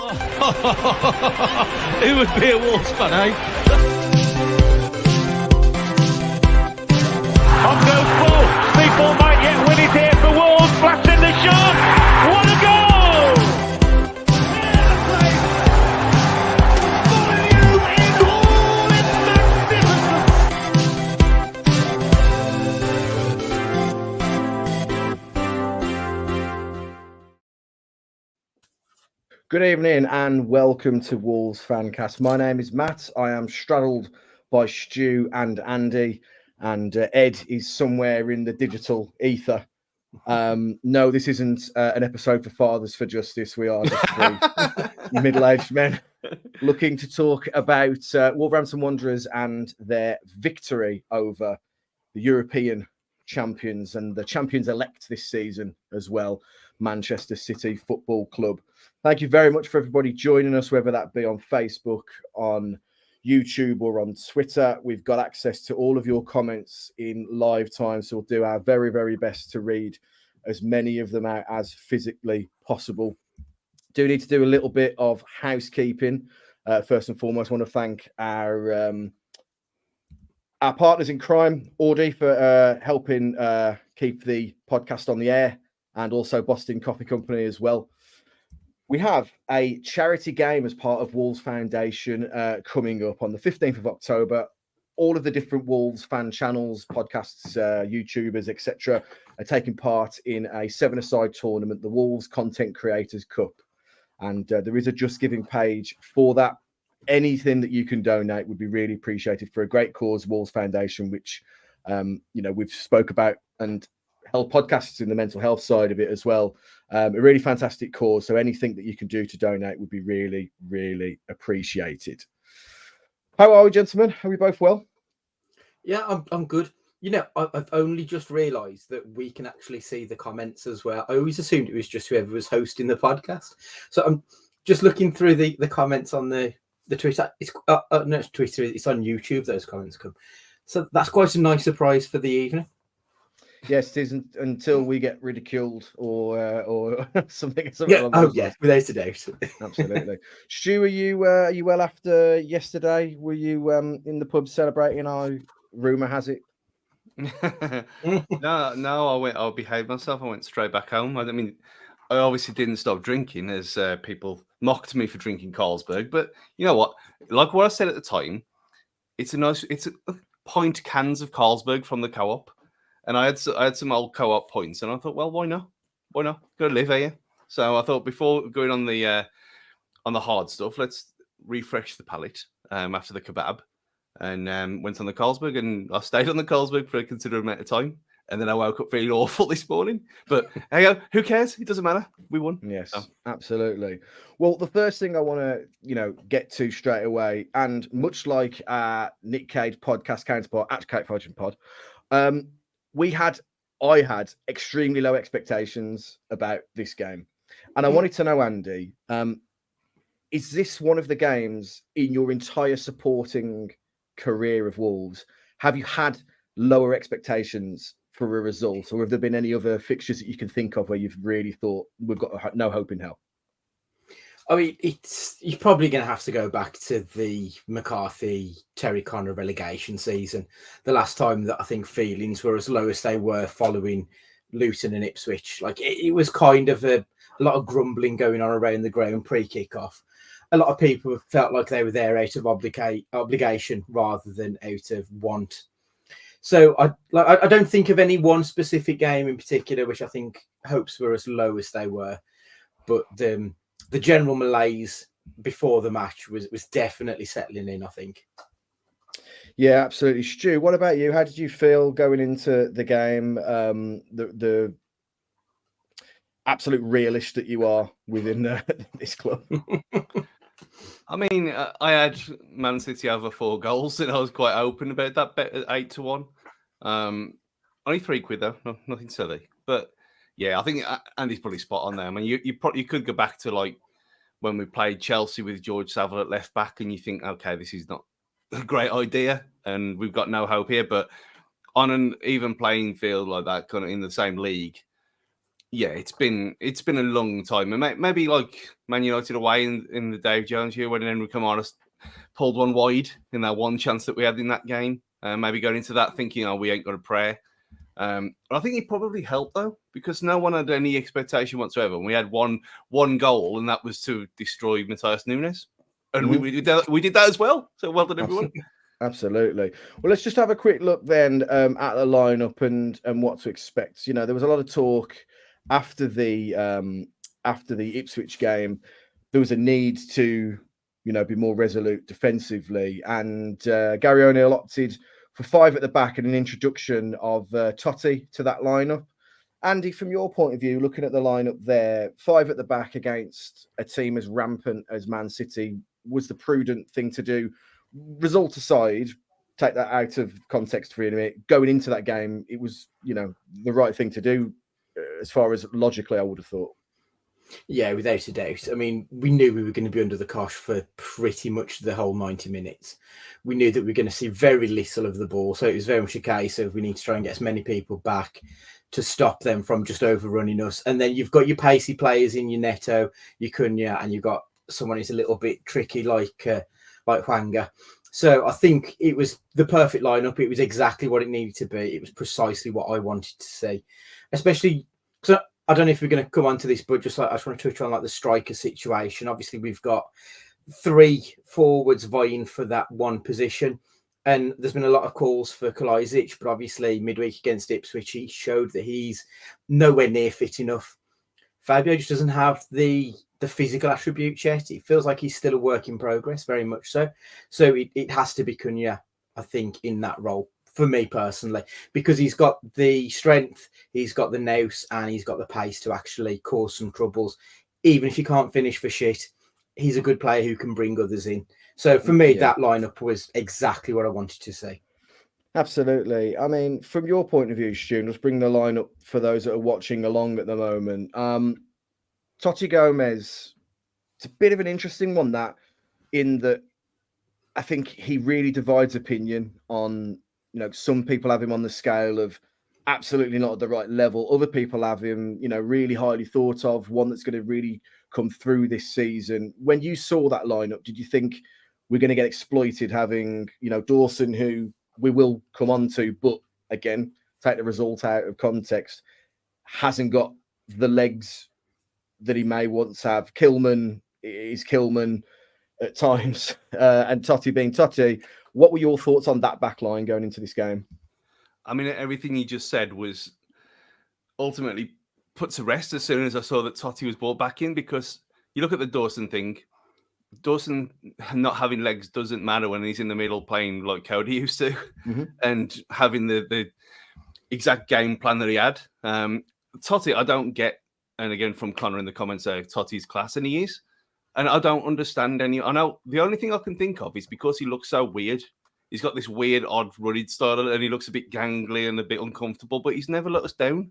Who would be a Wolves fan, eh? On goes Paul. People might yet win it here for Wolves. Flash in the shot. What a goal! Good evening and welcome to Wolves Fancast. My name is Matt. I am straddled by Stu and Andy, and Ed is somewhere in the digital ether. No, this isn't an episode for Fathers for Justice. We are just three middle-aged men looking to talk about Wolverhampton Wanderers and their victory over the European champions and the champions-elect this season as well, Manchester City Football Club. Thank you very much for everybody joining us, whether that be on Facebook, on YouTube or on Twitter. We've got access to all of your comments in live time, so we'll do our very, very best to read as many of them out as physically possible. Do need to do a little bit of housekeeping. First and foremost, I want to thank our partners in crime, Audi, for helping keep the podcast on the air, and also Boston Coffee Company as well. We have a charity game as part of Wolves Foundation coming up on the 15th of October. All of the different Wolves fan channels, podcasts, YouTubers, etc., are taking part in a seven-a-side tournament, the Wolves Content Creators Cup. And there is a Just Giving page for that. Anything that you can donate would be really appreciated for a great cause, Wolves Foundation, which we've spoke about and held podcasts in the mental health side of it as well. A really fantastic cause. So anything that you can do to donate would be really, really appreciated. How are we, gentlemen? Are we both well? Yeah, I'm good. You know, I've only just realised that we can actually see the comments as well. I always assumed it was just whoever was hosting the podcast. So I'm just looking through the comments on the Twitter. It's not Twitter. It's on YouTube. Those comments come. So that's quite a nice surprise for the evening. Yes, it isn't until we get ridiculed or something. Yeah. Oh, yeah. Without a doubt. Absolutely. Stu, are you well after yesterday? Were you in the pub celebrating? Rumor has it. No. I behaved myself. I went straight back home. I mean, I obviously didn't stop drinking, as people mocked me for drinking Carlsberg. But you know what? Like what I said at the time, it's a pint cans of Carlsberg from the co-op. And I had some old co-op points, and I thought, well, why not? Why not? Got to live here. So I thought before going on the hard stuff, let's refresh the palate after the kebab, and went on the Carlsberg, and I stayed on the Carlsberg for a considerable amount of time, and then I woke up feeling awful this morning. But hey, who cares? It doesn't matter. We won. Yes, absolutely. Well, the first thing I want to get to straight away, and much like Nick Cage podcast counterpart at Cape Fortune Pod, I had extremely low expectations about this game. And I wanted to know, Andy, is this one of the games in your entire supporting career of Wolves? Have you had lower expectations for a result? Or have there been any other fixtures that you can think of where you've really thought we've got no hope in hell? I mean, you're probably going to have to go back to the McCarthy, Terry Connor relegation season. The last time that I think feelings were as low as they were following Luton and Ipswich. Like it was kind of a lot of grumbling going on around the ground pre-kickoff. A lot of people felt like they were there out of obligation rather than out of want. So I don't think of any one specific game in particular, which I think hopes were as low as they were. But the general malaise before the match was definitely settling in, I think. Yeah, absolutely. Stu, what about you? How did you feel going into the game? The absolute realist that you are within this club. I mean, I had Man City over 4 goals, and I was quite open about that bet at 8-1. Only £3 though, nothing silly. But yeah, I think Andy's probably spot on there. I mean, you could go back to like when we played Chelsea with George Savile at left back, and you think, okay, this is not a great idea, and we've got no hope here. But on an even playing field like that, kind of in the same league, Yeah, it's been a long time, and maybe like Man United away in the Dave Jones year when Henry Kamara pulled one wide in that one chance that we had in that game. Maybe going into that thinking, oh, we ain't got a prayer. I think it probably helped though, because no one had any expectation whatsoever. And we had one goal, and that was to destroy Matheus Nunes, and we did that as well. So well done, everyone. Absolutely. Well, let's just have a quick look then at the lineup and what to expect. You know, there was a lot of talk after the Ipswich game. There was a need to, you know, be more resolute defensively, and Gary O'Neill opted for 5 at the back and an introduction of Totti to that lineup. Andy, from your point of view, looking at the lineup there, 5 at the back against a team as rampant as Man City was the prudent thing to do. Result aside, take that out of context for a minute. Going into that game, it was, you know, the right thing to do as far as logically, I would have thought. Yeah, without a doubt. I mean, we knew we were going to be under the cosh for pretty much the whole 90 minutes. We knew that we were going to see very little of the ball. So it was very much a case of we need to try and get as many people back to stop them from just overrunning us. And then you've got your pacey players in your Neto, your Cunha, and you've got someone who's a little bit tricky like Hwang. So I think it was the perfect lineup. It was exactly what it needed to be. It was precisely what I wanted to see, especially because I don't know if we're going to come on to this, but just like I just want to touch on like the striker situation. Obviously, we've got 3 forwards vying for that one position, and there's been a lot of calls for Kalajdzic, but obviously midweek against Ipswich, he showed that he's nowhere near fit enough. Fabio just doesn't have the physical attributes yet. It feels like he's still a work in progress, very much so. So it has to be Cunha, I think, in that role. For me personally, because he's got the strength, he's got the nous, and he's got the pace to actually cause some troubles. Even if he can't finish for shit, he's a good player who can bring others in. So for me, that lineup was exactly what I wanted to see. Absolutely. I mean, from your point of view, Stu, let's bring the lineup for those that are watching along at the moment. Totti Gomez, it's a bit of an interesting one, that in that I think he really divides opinion on. You know, some people have him on the scale of absolutely not at the right level. Other people have him, you know, really highly thought of, one that's going to really come through this season. When you saw that lineup, did you think we're going to get exploited having, you know, Dawson, who we will come on to, but again, take the result out of context, hasn't got the legs that he may once have. Kilman is Kilman at times, and Totti being Totti. What were your thoughts on that back line going into this game? I mean, everything he just said was ultimately put to rest as soon as I saw that Totti was brought back in, because you look at the Dawson thing. Dawson not having legs doesn't matter when he's in the middle playing like Cody used to, and having the exact game plan that he had. Totti, I don't get, and again from Connor in the comments there, Totti's class, and he is. And I don't understand any. I know the only thing I can think of is because he looks so weird. He's got this weird, odd, running style, and he looks a bit gangly and a bit uncomfortable. But he's never let us down.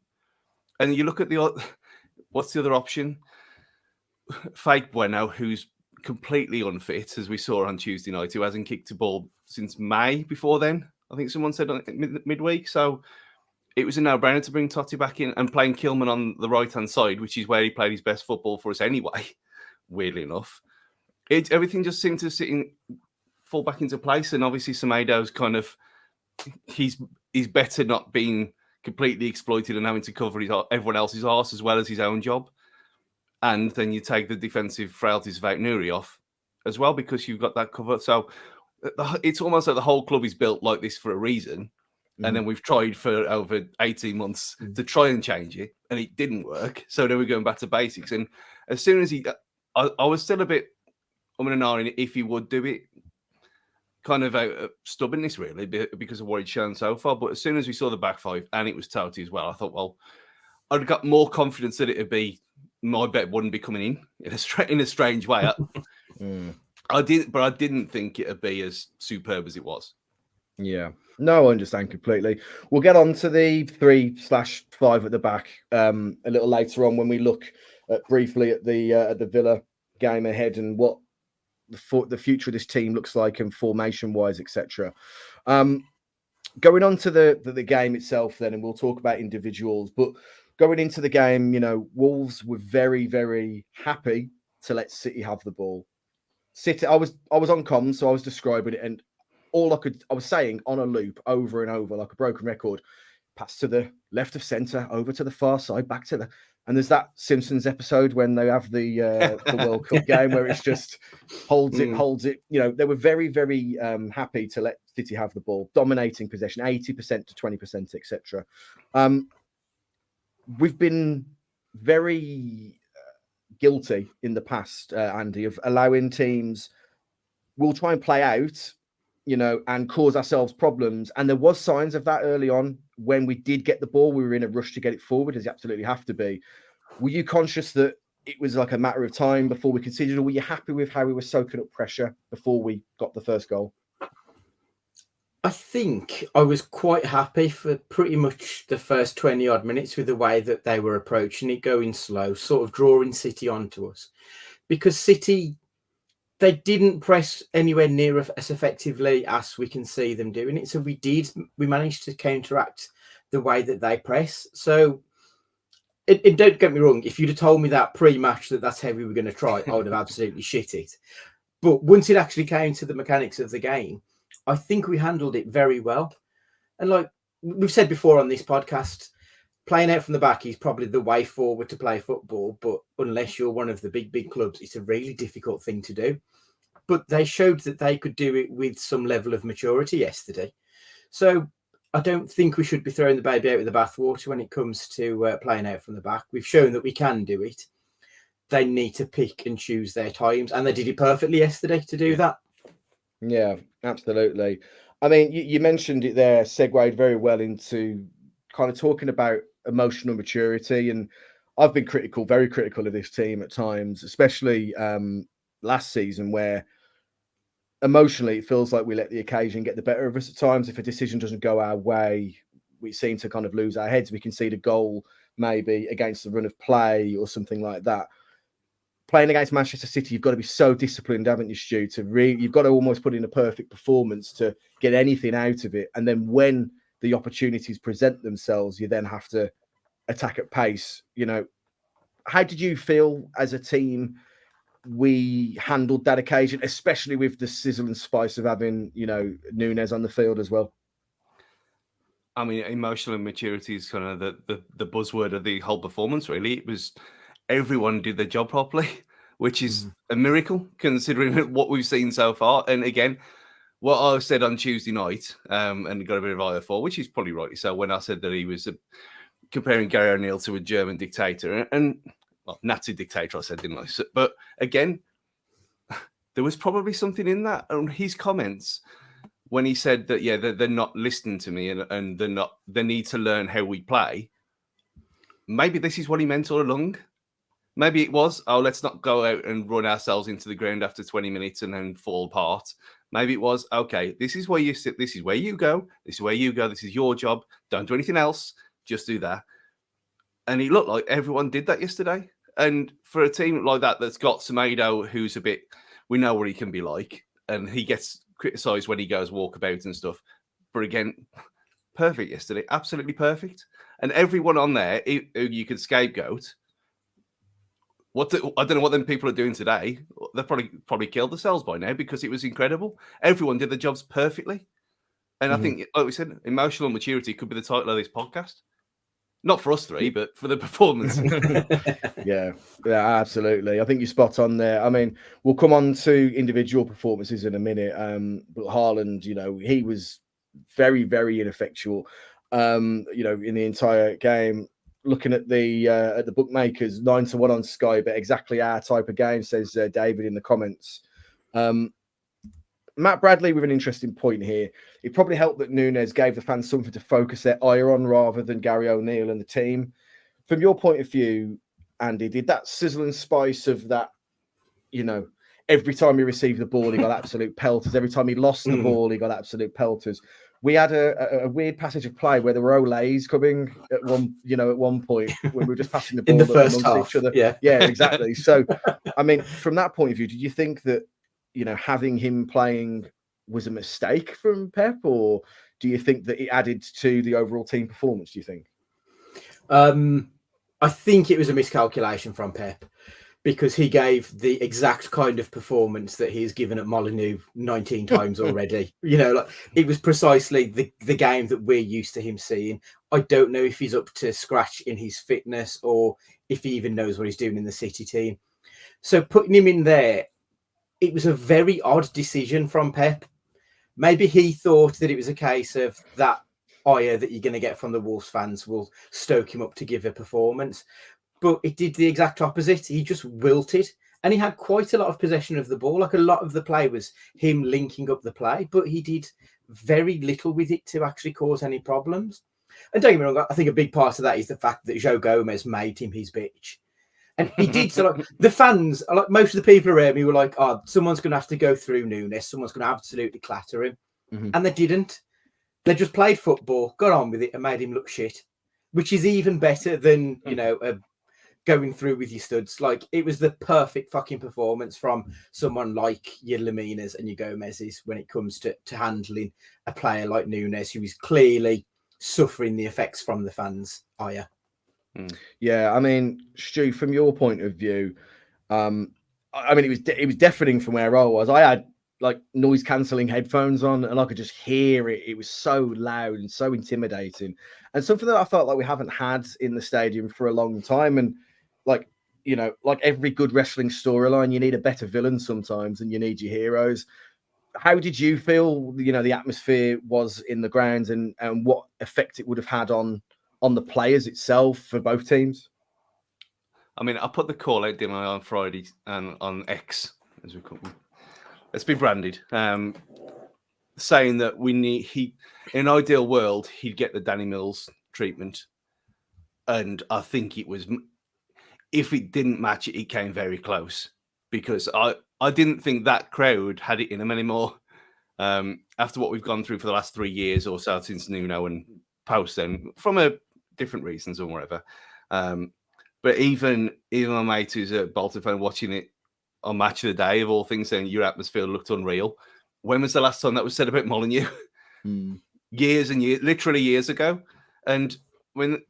And you look at what's the other option? Fake Bueno, who's completely unfit, as we saw on Tuesday night, who hasn't kicked a ball since May. Before then, I think someone said midweek. So it was a no-brainer to bring Totti back in and playing Kilman on the right-hand side, which is where he played his best football for us anyway. Weirdly enough, everything just seemed to fall back into place. And obviously, Semedo's kind of he's better not being completely exploited and having to cover everyone else's arse as well as his own job. And then you take the defensive frailties of Nuri off as well, because you've got that cover. So it's almost like the whole club is built like this for a reason. And then we've tried for over 18 months to try and change it, and it didn't work. So then we're going back to basics. And as soon as I was still a bit if he would do it, kind of out of stubbornness, really, because of what he'd shown so far. But as soon as we saw the back 5, and it was Totti as well, I thought, well, I'd got more confidence that it'd be, my bet wouldn't be coming in a strange way. I didn't think it'd be as superb as it was. Yeah. No, I understand completely. We'll get on to the 3/5 at the back a little later on when we look briefly at the Villa game ahead and what the future of this team looks like and formation-wise, etc. Going on to the game itself then, and we'll talk about individuals. But going into the game, Wolves were very, very happy to let City have the ball. City, I was on comms, so I was describing it, and I was saying on a loop over and over, like a broken record, pass to the left of centre, over to the far side, back to and there's that Simpsons episode when they have the World Cup game where it's just holds it. They were very, very happy to let City have the ball, dominating possession, 80% to 20%, etc. We've been very guilty in the past, Andy, of allowing teams will try and play out, and cause ourselves problems. And there was signs of that early on. When we did get the ball, we were in a rush to get it forward, as you absolutely have to be. Were you conscious that it was like a matter of time before we conceded, or were you happy with how we were soaking up pressure before we got the first goal? I think I was quite happy for pretty much the first 20 odd minutes with the way that they were approaching it, going slow, sort of drawing City onto us. Because City, they didn't press anywhere near as effectively as we can see them doing it. So we managed to counteract the way that they press. So it don't get me wrong, if you'd have told me that pre-match that's how we were going to try, I would have absolutely shit it. But once it actually came to the mechanics of the game, I think we handled it very well. And like we've said before on this podcast, playing out from the back is probably the way forward to play football. But unless you're one of the big clubs, it's a really difficult thing to do. But they showed that they could do it with some level of maturity yesterday. So I don't think we should be throwing the baby out with the bathwater when it comes to playing out from the back. We've shown that we can do it. They need to pick and choose their times. And they did it perfectly yesterday to do that. Yeah, absolutely. I mean, you mentioned it there, segued very well into kind of talking about emotional maturity. And I've been very critical of this team at times, especially last season, where emotionally it feels like we let the occasion get the better of us at times. If a decision doesn't go our way, we seem to kind of lose our heads. We concede a goal maybe against the run of play or something like that. Playing against Manchester City, you've got to be so disciplined, haven't you, Stu? You've got to almost put in a perfect performance to get anything out of it. And then when the opportunities present themselves, you then have to attack at pace. How did you feel as a team we handled that occasion, especially with the sizzle and spice of having, Nunes on the field as well? I mean, emotional maturity is kind of the buzzword of the whole performance, really. It was everyone did their job properly, which is a miracle considering what we've seen so far. And again, what I said on Tuesday night, and got a bit of ire for, which is probably rightly so, when I said that he was comparing Gary O'Neill to a German dictator, and Nazi dictator, I said, didn't I? But again, there was probably something in that. And his comments when he said that, they're not listening to me and they need to learn how we play. Maybe this is what he meant all along. Maybe it was, let's not go out and run ourselves into the ground after 20 minutes and then fall apart. Maybe it was, okay, this is where you sit, this is where you go, this is where you go, this is your job. Don't do anything else, just do that. And he looked like everyone did that yesterday. And for a team like that that's got Semedo, who's we know what he can be like, and he gets criticised when he goes walkabout and stuff. But again, perfect yesterday, absolutely perfect. And everyone on there who you could scapegoat, I don't know what them people are doing today. They've probably killed themselves by now because it was incredible. Everyone did the jobs perfectly. And I think, like we said, emotional maturity could be the title of this podcast. Not for us three, but for the performance. Yeah, absolutely. I think you're spot on there. I mean, we'll come on to individual performances in a minute. But Haaland, he was very, very ineffectual, in the entire game. Looking at the bookmakers, 9-1 on Sky, but exactly our type of game, says David in the comments. Matt Bradley with an interesting point here. It probably helped that Nunes gave the fans something to focus their ire on rather than Gary O'Neill and the team. From your point of view, Andy, did that sizzle and spice of that, every time he received the ball, he got absolute pelters. Every time he lost the ball, he got absolute pelters. We had a weird passage of play where there were Olays coming at one point when we were just passing the ball in the first half. Each other. Yeah, exactly. So, I mean, from that point of view, did you think that having him playing was a mistake from Pep, or do you think that it added to the overall team performance? Do you think? I think it was a miscalculation from Pep, because he gave the exact kind of performance that he's given at Molineux 19 times already. Like it was precisely the game that we're used to him seeing. I don't know if he's up to scratch in his fitness or if he even knows what he's doing in the City team. So putting him in there, it was a very odd decision from Pep. Maybe he thought that it was a case of that ire that you're going to get from the Wolves fans will stoke him up to give a performance. But it did the exact opposite. He just wilted, and he had quite a lot of possession of the ball. Like a lot of the play was him linking up the play, but he did very little with it to actually cause any problems. And don't get me wrong, I think a big part of that is the fact that Joe Gomez made him his bitch. And he did. So like the fans, like most of the people around me were like, oh, someone's going to have to go through Nunes. Someone's going to absolutely clatter him. Mm-hmm. And they didn't. They just played football, got on with it, and made him look shit, which is even better than, going through with your studs. Like it was the perfect fucking performance from someone like your Laminas and your Gomez's when it comes to handling a player like Nunes, who is clearly suffering the effects from the fans' ire. Yeah, I mean, Stu, from your point of view, it was deafening from where I was. I had like noise cancelling headphones on, and I could just hear it. It was so loud and so intimidating, and something that I felt like we haven't had in the stadium for a long time. And like every good wrestling storyline, you need a better villain sometimes, and you need your heroes. How did you feel? The atmosphere was in the grounds, and what effect it would have had on the players itself for both teams? I mean, I put the call out, didn't I, on Friday and on X, as we call them. It's been branded, saying that in an ideal world, he'd get the Danny Mills treatment. And I think it was, if it didn't match it, it came very close, because I didn't think that crowd had it in them anymore. After what we've gone through for the last 3 years or so since Nuno and post then, from different reasons or whatever. But even my mate who's a Bolton fan watching it on Match of the Day, of all things, saying your atmosphere looked unreal. When was the last time that was said about Molineux? Years and years, literally years ago. And when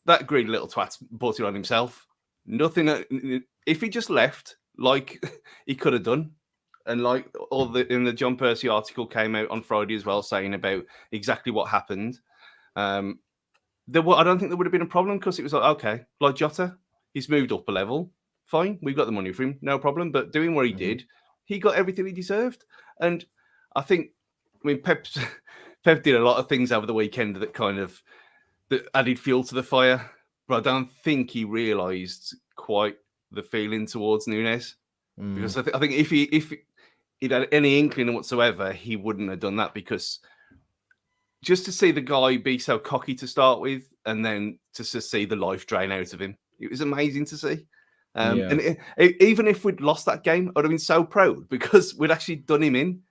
that greedy little twat brought it on himself, nothing. If he just left, like he could have done, and like in the John Percy article came out on Friday as well, saying about exactly what happened. I don't think there would have been a problem, because it was like, okay, like Jota, he's moved up a level. Fine, we've got the money for him, no problem. But doing what he did, he got everything he deserved. And I think, Pep did a lot of things over the weekend that added fuel to the fire. But I don't think he realised quite the feeling towards Nunes. Because I think if he'd had any inkling whatsoever, he wouldn't have done that, because just to see the guy be so cocky to start with, and then to see the life drain out of him, it was amazing to see. And even if we'd lost that game, I'd have been so proud, because we'd actually done him in.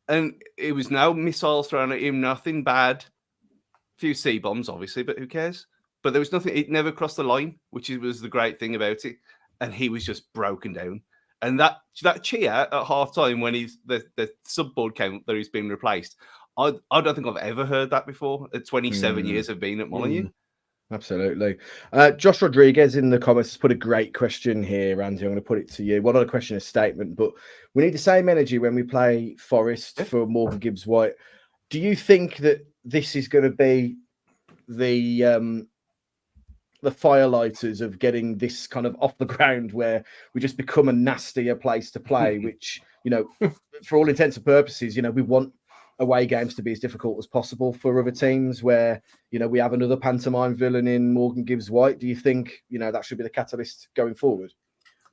And it was no missiles thrown at him, nothing bad. A few C-bombs, obviously, but who cares? But there was nothing, it never crossed the line, which was the great thing about it. And he was just broken down. And that cheer at half-time when the sub-board came up that he's been replaced, I don't think I've ever heard that before. 27 years of being at Molineux. Absolutely. Josh Rodriguez in the comments has put a great question here, Andy. I'm going to put it to you. Well, not a question, a statement, but we need the same energy when we play Forest for Morgan Gibbs White. Do you think that this is going to be the firelighters of getting this kind of off the ground, where we just become a nastier place to play, which, for all intents and purposes, we want away games to be as difficult as possible for other teams, where, we have another pantomime villain in Morgan Gibbs White? Do you think, that should be the catalyst going forward?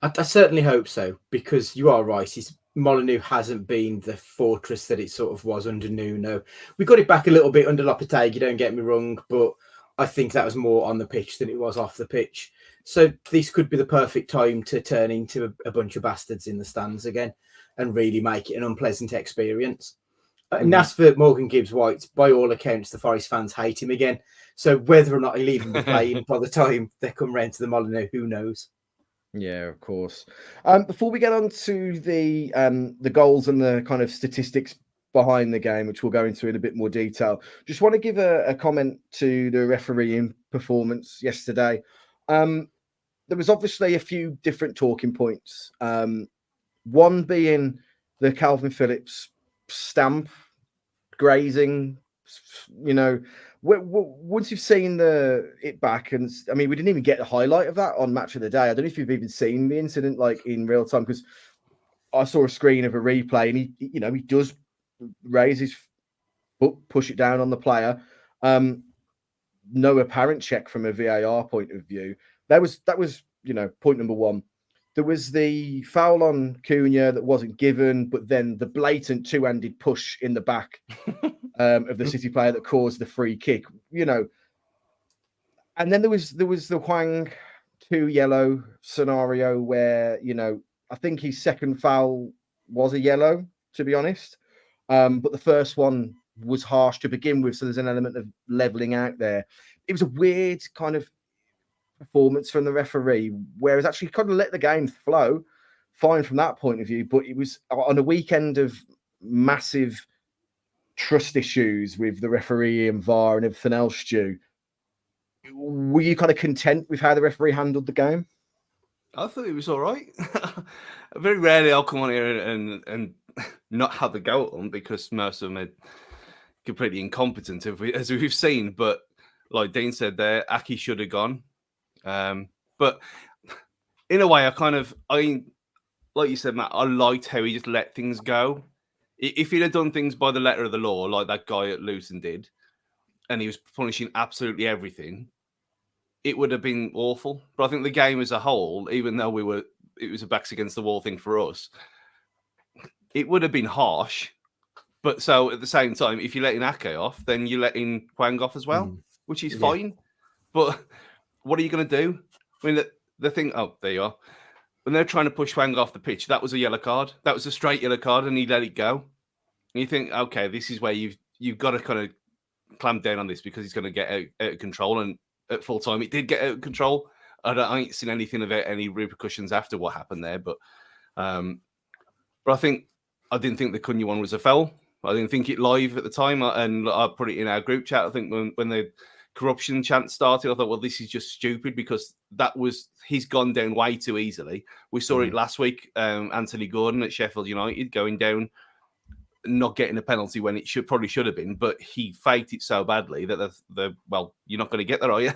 I certainly hope so, because you are right. Molineux hasn't been the fortress that it sort of was under Nuno. We got it back a little bit under Lopetegui, don't get me wrong, but I think that was more on the pitch than it was off the pitch. So this could be the perfect time to turn into a bunch of bastards in the stands again and really make it an unpleasant experience. And as for Morgan Gibbs White, by all accounts, the Forest fans hate him again. So whether or not he'll even be playing by the time they come round to the Molineux, who knows? Yeah, of course. Before we get on to the goals and the kind of statistics behind the game, which we'll go into in a bit more detail. Just want to give a comment to the refereeing performance yesterday. There was obviously a few different talking points. One being the Calvin Phillips stamp grazing. You know, once you've seen it back, and I mean, we didn't even get the highlight of that on Match of the Day. I don't know if you've even seen the incident like in real time, because I saw a screen of a replay, and he does raise his foot, push it down on the player. No apparent check from a VAR point of view. That was point number one. There was the foul on Cunha that wasn't given, but then the blatant two-handed push in the back of the City player that caused the free kick. And then there was the Hwang 2 yellow scenario where I think his second foul was a yellow, to be honest. But the first one was harsh to begin with, so there's an element of leveling out there. It was a weird kind of performance from the referee, whereas actually kind of let the game flow fine from that point of view. But it was on a weekend of massive trust issues with the referee and VAR and everything else, Stu. Were you kind of content with how the referee handled the game? I thought it was all right. Very rarely I'll come on here and not have a go at them, because most of them are completely incompetent, as we've seen. But like Dean said there, Aki should have gone. But in a way, like you said, Matt, I liked how he just let things go. If he'd have done things by the letter of the law, like that guy at Luton did, and he was punishing absolutely everything, it would have been awful. But I think the game as a whole, even though it was a backs against the wall thing for us, it would have been harsh. But so at the same time, if you're letting Ake off, then you're letting Hwang off as well, which is fine. But what are you going to do? I mean, the thing... Oh, there you are. When they're trying to push Hwang off the pitch, that was a yellow card. That was a straight yellow card, and he let it go. And you think, okay, this is where you've got to kind of clamp down on this, because he's going to get out of control. And at full time, it did get out of control. I ain't seen anything about any repercussions after what happened there. But I didn't think the Cunha one was a foul. I didn't think it live at the time, and I put it in our group chat. I think when the corruption chant started, I thought, well, this is just stupid, because he's gone down way too easily. We saw it last week, Anthony Gordon at Sheffield United going down, not getting a penalty when it probably should have been, but he faked it so badly that you're not going to get there, are you?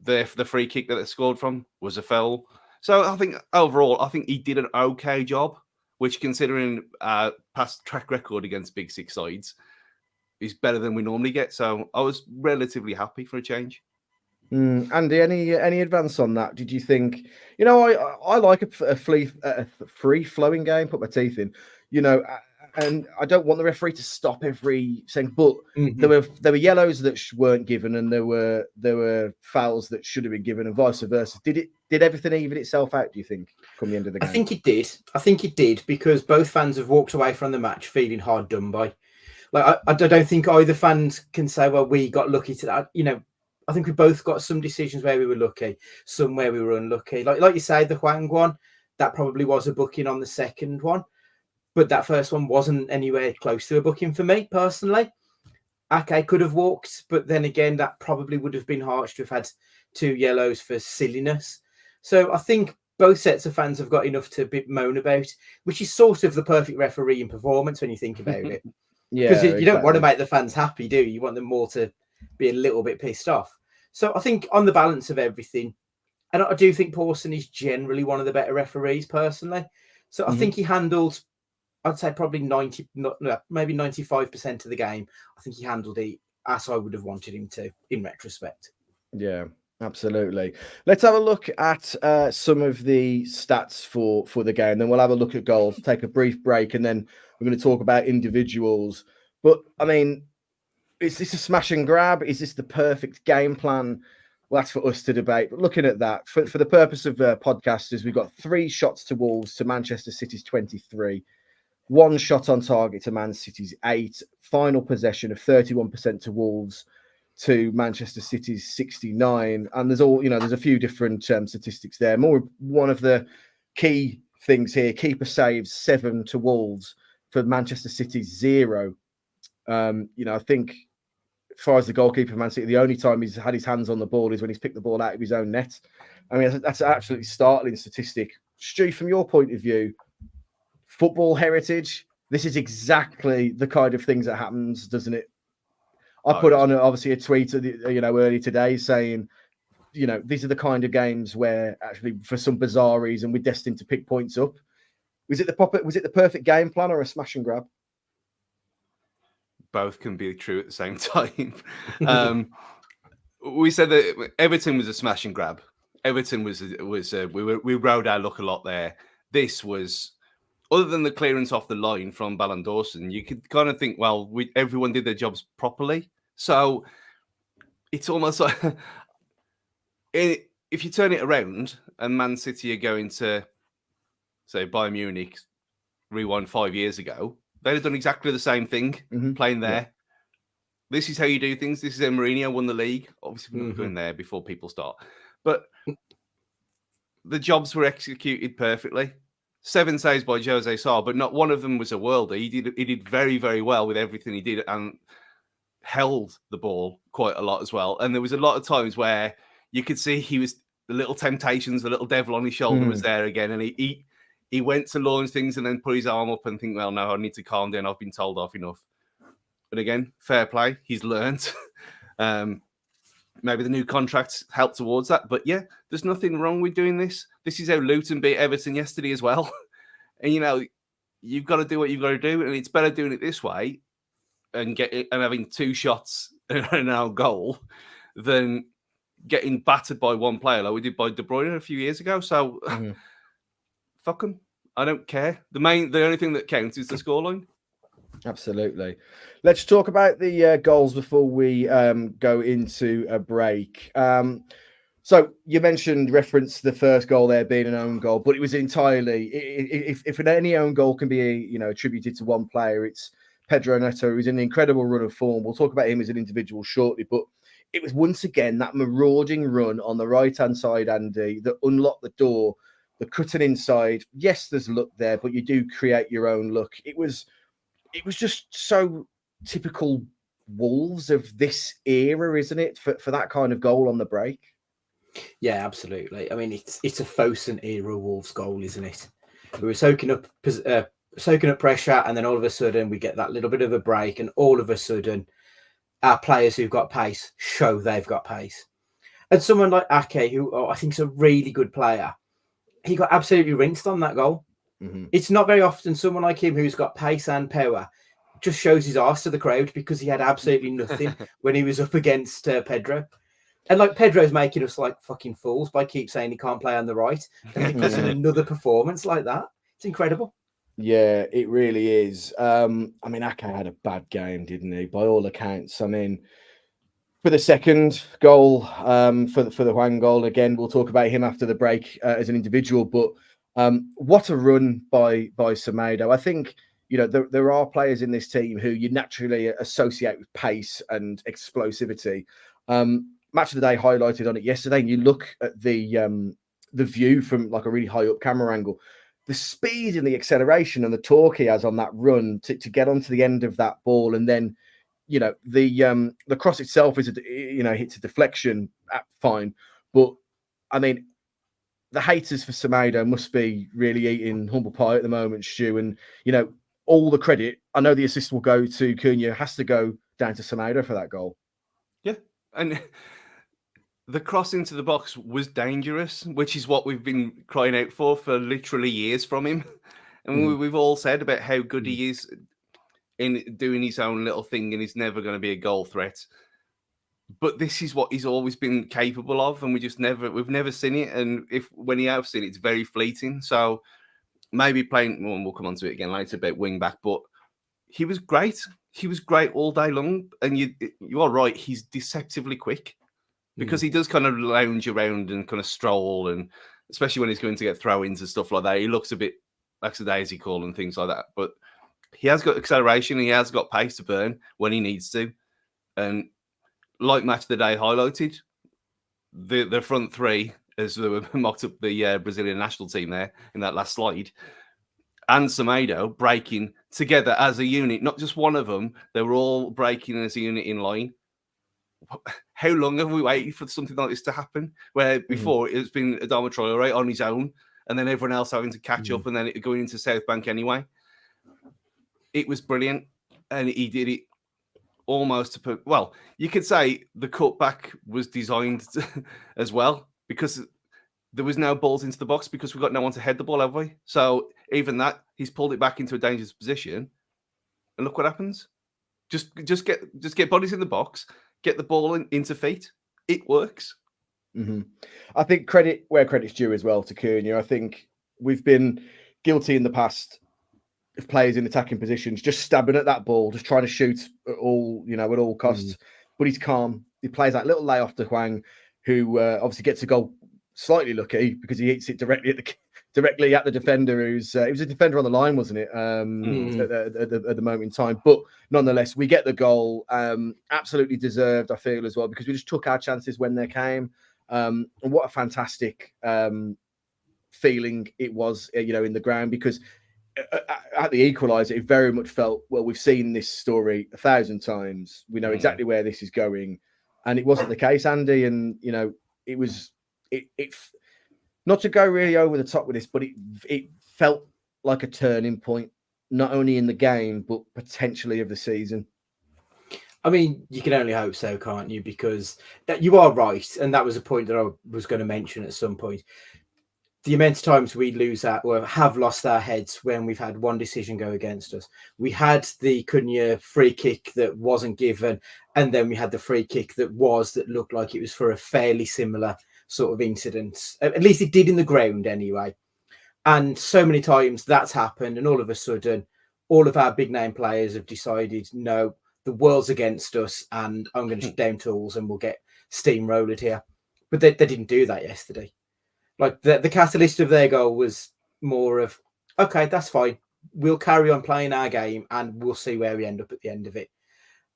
The free kick that they scored from was a foul. So I think overall, he did an okay job, which, considering past track record against Big Six sides, is better than we normally get. So I was relatively happy for a change. Andy, any advance on that? Did you think, I like a free-flowing game, put my teeth in, and I don't want the referee to stop every thing, but there were yellows that weren't given, and there were fouls that should have been given, and vice versa. Did everything even itself out, do you think, come the end of the game? I think it did, because both fans have walked away from the match feeling hard done by. Like, I don't think either fans can say, well, we got lucky to that. I think we both got some decisions where we were lucky, some where we were unlucky. Like you say, the Hwang one, that probably was a booking on the second one, but that first one wasn't anywhere close to a booking for me personally. Ake could have walked, but then again, that probably would have been harsh to have had 2 yellows for silliness. So I think both sets of fans have got enough to moan about, which is sort of the perfect refereeing performance when you think about it. Because you don't want to make the fans happy, do you? You want them more to be a little bit pissed off. So I think on the balance of everything, and I do think Pawson is generally one of the better referees personally. So I think he handled, I'd say probably maybe 95% of the game. I think he handled it as I would have wanted him to in retrospect. Yeah, absolutely. Let's have a look at some of the stats for the game. Then we'll have a look at goals, take a brief break, and then we're going to talk about individuals. But, I mean, is this a smash and grab? Is this the perfect game plan? Well, that's for us to debate. But looking at that, for the purpose of podcasters, we've got 3 shots to Wolves to Manchester City's 23, 1 shot on target to Man City's 8, final possession of 31% to Wolves to Manchester City's 69. And there's there's a few different statistics there. One of the key things here, keeper saves 7 to Wolves, for Manchester City 0. I think as far as the goalkeeper for Man City, the only time he's had his hands on the ball is when he's picked the ball out of his own net. I mean, that's an absolutely startling statistic. Stu, from your point of view, football heritage, this is exactly the kind of things that happens, doesn't it? I put on obviously a tweet, early today saying, these are the kind of games where actually, for some bizarre reason, we're destined to pick points up. Was it the perfect game plan or a smash and grab? Both can be true at the same time. We said that Everton was a smash and grab. Everton we rode our luck a lot there. This was, other than the clearance off the line from Dawson, you could kind of think, well, everyone did their jobs properly. So it's almost like if you turn it around and Man City are going to, say, Bayern Munich, rewind 5 years ago, they'd have done exactly the same thing playing there. Yeah. This is how you do things. This is how Mourinho won the league. Obviously, we're not going there before people start. But the jobs were executed perfectly. 7 saves by Jose Sarr, but not one of them was a worldie. He did very, very well with everything he did and held the ball quite a lot as well. And there was a lot of times where you could see the little temptations, the little devil on his shoulder was there again. And he went to launch things and then put his arm up and think, well, no, I need to calm down. I've been told off enough. But again, fair play. He's learned. Maybe the new contracts help towards that. But yeah, there's nothing wrong with doing this. This is how Luton beat Everton yesterday as well. And, you've got to do what you've got to do. And it's better doing it this way and having 2 shots and an own goal than getting battered by one player like we did by De Bruyne a few years ago. So fuck them. I don't care. The only thing that counts is the scoreline. Absolutely. Let's talk about the goals before we go into a break. So you referenced the first goal there being an own goal, but it was entirely, if any own goal can be attributed to one player, it's Pedro Neto, who's in an incredible run of form. We'll talk about him as an individual shortly, but it was once again that marauding run on the right-hand side, Andy, that unlocked the door, the cutting inside. Yes, there's luck there, but you do create your own luck. It was just so typical Wolves of this era, isn't it? For that kind of goal on the break. Yeah, absolutely. I mean, it's a Fosun era Wolves goal, isn't it? We were soaking up pressure, and then all of a sudden we get that little bit of a break, and all of a sudden our players who've got pace show they've got pace. And someone like Ake, who I think is a really good player, he got absolutely rinsed on that goal. It's not very often someone like him who's got pace and power just shows his arse to the crowd, because he had absolutely nothing when he was up against Pedro. And Pedro's making us like fucking fools by keep saying he can't play on the right, and because of another performance like that, it's incredible. Yeah, it really is. Ake had a bad game, didn't he? By all accounts. I mean, for the second goal, for the Hwang goal, again, we'll talk about him after the break as an individual. But what a run by Semedo. I think there are players in this team who you naturally associate with pace and explosivity. Match of the Day highlighted on it yesterday, and you look at the view from a really high up camera angle. The speed and the acceleration and the torque he has on that run to get onto the end of that ball, and then the cross itself is hits a deflection, fine, but I mean the haters for Semedo must be really eating humble pie at the moment, Stu, and all the credit. I know the assist will go to Cunha, has to go down to Semedo for that goal. Yeah, and the cross into the box was dangerous, which is what we've been crying out for literally years from him. And we've all said about how good he is in doing his own little thing, and he's never going to be a goal threat. But this is what he's always been capable of, and we've never seen it. And when he has seen it, it's very fleeting. So maybe playing, well, we'll come on to it again later about wing back, but he was great. He was great all day long. And you are right, he's deceptively quick, because he does kind of lounge around and kind of stroll, and especially when he's going to get throw-ins and stuff like that, he looks a bit lackadaisical and things like that. But he has got acceleration, he has got pace to burn when he needs to. And like Match of the Day highlighted, the front three, as they were mocked up the Brazilian national team there in that last slide, and Semedo breaking together as a unit, not just one of them. They were all breaking as a unit in line. How long have we waited for something like this to happen? Where before it's been Adama Traore on his own, and then everyone else having to catch up, and then it going into South Bank anyway. It was brilliant, and he did it almost to put. Well, you could say the cutback was designed as well, because there was no balls into the box because we've got no one to head the ball, have we? So even that, he's pulled it back into a dangerous position, and look what happens. Just get bodies in the box. Get the ball into feet. It works. I think credit where credit's due as well to Cunha. I think we've been guilty in the past of players in attacking positions just stabbing at that ball, just trying to shoot at all costs. But he's calm. He plays that little layoff to Hwang, who obviously gets a goal slightly lucky because he hits it directly at the defender. It was a defender on the line, wasn't it? At the moment in time, but nonetheless, we get the goal. Absolutely deserved, I feel, as well, because we just took our chances when they came. And what a fantastic feeling it was, in the ground, because at the equaliser, it very much felt, well, we've seen this story 1,000 times. We know exactly where this is going, and it wasn't the case, Andy. And it was. It not to go really over the top with this, but it felt like a turning point, not only in the game, but potentially of the season. I mean, you can only hope so, can't you? Because you are right. And that was a point that I was going to mention at some point. The immense times we have lost our heads when we've had one decision go against us. We had the Cunha free kick that wasn't given, and then we had the free kick that looked like it was for a fairly similar sort of incident. At least it did in the ground anyway. And so many times that's happened, and all of a sudden, all of our big name players have decided, no, the world's against us, and I'm going to shut down tools, and we'll get steamrolled here. But they didn't do that yesterday. Like the catalyst of their goal was more of, okay, that's fine. We'll carry on playing our game, and we'll see where we end up at the end of it.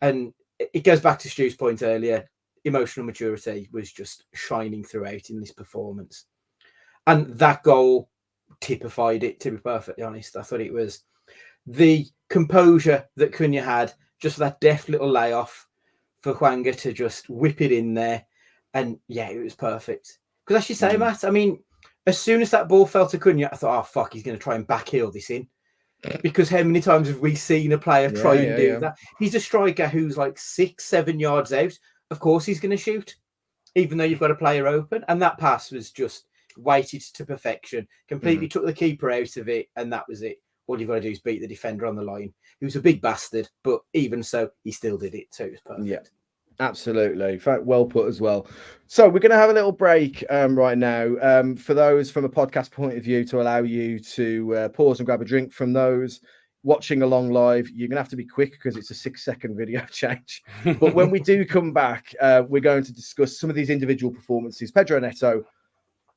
And it goes back to Stu's point earlier. Emotional maturity was just shining throughout in this performance. And that goal typified it, to be perfectly honest. I thought it was the composure that Cunha had, just that deft little layoff for Hwang to just whip it in there. And yeah, it was perfect. Because as you say, Matt, I mean, as soon as that ball fell to Cunha, I thought, oh, fuck, he's going to try and backheel this in. Because how many times have we seen a player try and do that? He's a striker who's like 6-7 yards out. Of course he's going to shoot, even though you've got a player open. And that pass was just weighted to perfection, completely took the keeper out of it, and that was it. All you've got to do is beat the defender on the line, who's a big bastard, but even so, he still did it, so it was perfect. Yeah, absolutely. In fact, well put as well. So we're going to have a little break right now for those from a podcast point of view, to allow you to pause and grab a drink. From those watching along live, you're gonna have to be quick because it's a 6-second video change. But when we do come back, we're going to discuss some of these individual performances: Pedro Neto,